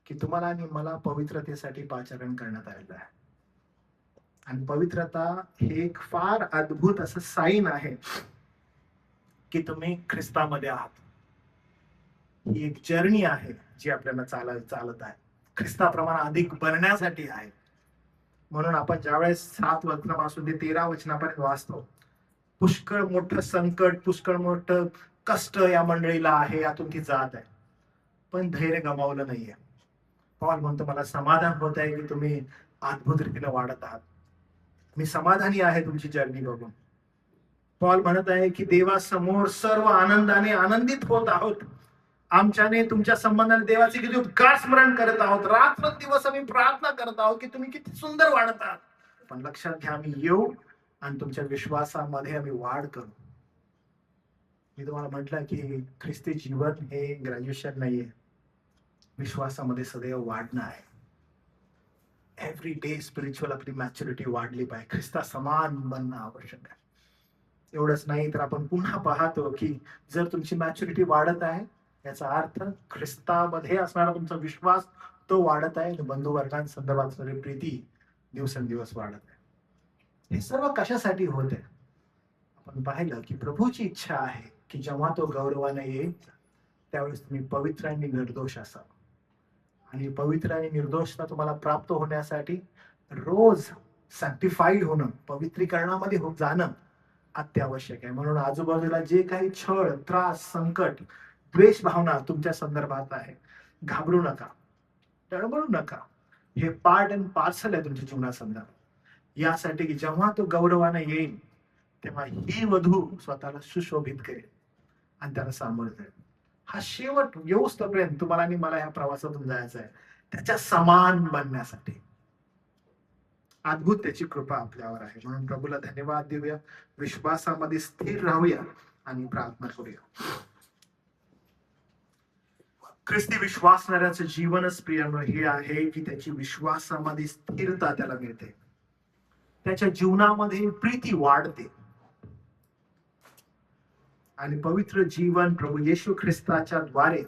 की तुम्हाला आणि मला पवित्रतेसाठी पाचारण करण्यात आलेलं आहे. आणि पवित्रता हे एक फार अद्भुत असं साईन आहे की तुम्ही ख्रिस्तामध्ये आहात. ही एक जर्नी आहे जी आपल्याला चालत आहे, ख्रिस्ताप्रमाणे अधिक बनण्यासाठी आहे. म्हणून आपण ज्यावेळेस 7 वचनापासून ते 13 वचनापर्यंत वाचतो, पुष्कळ मोठं संकट, पुष्कळ मोठं कष्ट या मंडळीला आहे, यातून ती जात आहे, पण धैर्य गमावलं नाहीये. पॉल म्हणतो मला समाधान होत आहे की तुम्ही अद्भुत रीतीने वाढत आहात. मी समाधानी आहे तुमची जर्नी बघून. पॉल म्हणत आहे की देवासमोर सर्व आनंदाने आनंदित होत आहोत. आमच्याने तुमच्या संबंधाने देवाचे किती उपकार स्मरण करत आहोत. रात्रंदिवस आम्ही प्रार्थना करत आहोत की तुम्ही किती सुंदर वाढत आहात. पण लक्षात घ्या, आम्ही येऊ आणि तुमच्या विश्वासामध्ये आम्ही वाढ करू. मी तुम्हाला म्हटलं की ख्रिस्ती जीवन हे ग्रॅज्युएशन नाहीये, विश्वासामध्ये सदैव वाढणं आहे. एव्हरी डे स्पिरिच्युअल आपली मॅच्युरिटी वाढली पाहिजे, ख्रिस्ता समान बनणं आवश्यक आहे. एवढंच नाही तर आपण पुन्हा पाहतो की जर तुमची मॅच्युरिटी वाढत आहे याचा अर्थ ख्रिस्तामध्ये असणारा तुमचा विश्वास तो वाढत आहे आणि बंधुवर्गांसंदर्भात प्रीती दिवसेंदिवस वाढत आहे. हे सर्व कशासाठी होत आहे? आपण पाहिलं की प्रभूची इच्छा आहे की जेव्हा तो गौरवाने येईल त्यावेळेस तुम्ही पवित्र आणि निर्दोष असाल. आणि पवित्र आणि निर्दोषता तुम्हाला प्राप्त होण्यासाठी रोज सॅक्टिफाईड होणं, पवित्रीकरणामध्ये जाणं अत्यावश्यक आहे. म्हणून आजूबाजूला जे काही छळ, त्रास, संकट, द्वेष भावना तुमच्या संदर्भात आहे, घाबरू नका, तळमळू नका. हे पार्ट अँड पार्सल आहे तुमच्या जीवनासंदर्भात. यासाठी की जेव्हा तो गौरवाने येईल तेव्हा ही वधू स्वतःला सुशोभित करेल आणि त्याला सामोरं जाईल. हा शेवट येऊस्तोपर्यंत तुम्हाला आणि मला या प्रवासातून जायचं आहे, त्याच्या समान बनण्यासाठी. अद्भुत त्याची कृपा आपल्यावर आहे. म्हणून प्रभूला धन्यवाद देऊया, विश्वासामध्ये स्थिर राहूया आणि प्रार्थना करूया. ख्रिस्ती विश्वासणाऱ्याचं जीवनच प्रियानो हे आहे की त्याची विश्वासामध्ये स्थिरता त्याला मिळते, त्याच्या जीवनामध्ये प्रीती वाढते आणि पवित्र जीवन प्रभू येशू ख्रिस्ताच्या द्वारे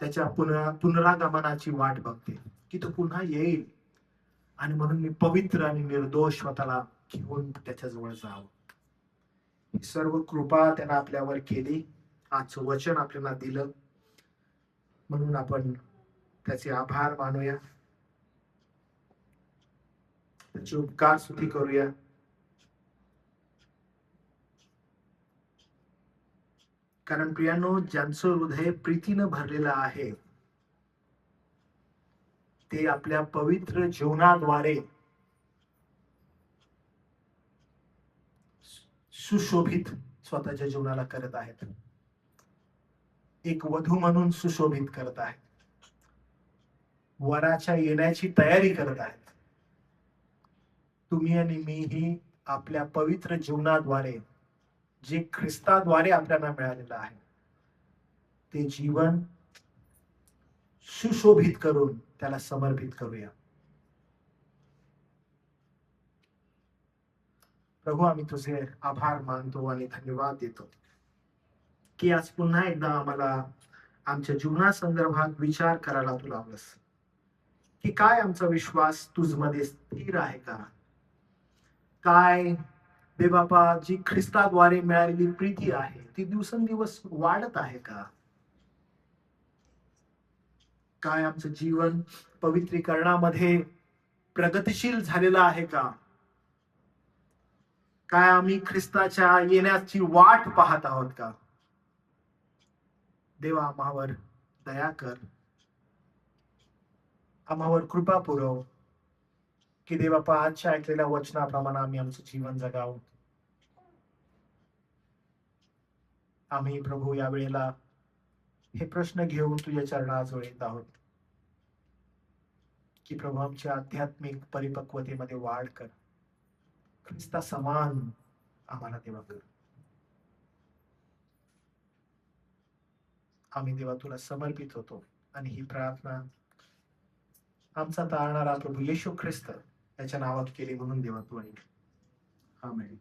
त्याच्या पुनरागमनाची वाट बघते की तो पुन्हा येईल. आणि म्हणून मी पवित्र आणि निर्दोष स्वतःला घेऊन त्याच्याजवळ जावं. ही सर्व कृपा त्यानं आपल्यावर केली, आजचं वचन आपल्याला दिलं, म्हणून आपण त्याचे आभार मानूया, त्याचे उपकार स्तुती करूया. कारण प्रियानो, ज्यांचं हृदय प्रीतीनं भरलेलं आहे ते आपल्या पवित्र जीवनाद्वारे सुशोभित स्वतःच्या जीवनाला करत आहेत. एक वधू म्हणून सुशोभित करत आहेत, वराच्या येण्याची तयारी करत आहेत. तुम्ही आणि मी ही आपल्या पवित्र जीवनाद्वारे जे ख्रिस्ताद्वारे आपल्याला मिळालेलं आहे ते जीवन सुशोभित करून त्याला समर्पित करूया. प्रभू, आम्ही तुझे आभार मानतो आणि धन्यवाद देतो की आज पुन्हा एकदा आम्हाला आमच्या जीवनासंदर्भात विचार करायला तू लावलंस की काय आमचा विश्वास तुझमध्ये स्थिर आहे का, काय देवबापा जी ख्रिस्ताद्वारे मिळालेली प्रीती आहे ती दिवसेंदिवस वाढत आहे का, काय आमचं जीवन पवित्रीकरणामध्ये प्रगतिशील झालेलं आहे का, काय आम्ही ख्रिस्ताच्या येण्याची वाट पाहत आहोत का. देवा, आम्हावर दया कर, आम्हावर कृपा पुरव की देवबापा आजच्या ऐकलेल्या वचनाप्रमाणे आम्ही आमचं जीवन जगावं. आम्ही प्रभू या वेळेला हे प्रश्न घेऊन तुझ्या चरणाजवळ येत आहोत की प्रभू आमच्या आध्यात्मिक परिपक्वतेमध्ये वाढ कर, ख्रिस्ता समान आम्हाला देवा कर. आम्ही देवा तुला समर्पित होतो आणि ही प्रार्थना आमचा तारणारा प्रभू येशू ख्रिस्त याच्या नावात केली म्हणून देवा तू ऐक. आमेन.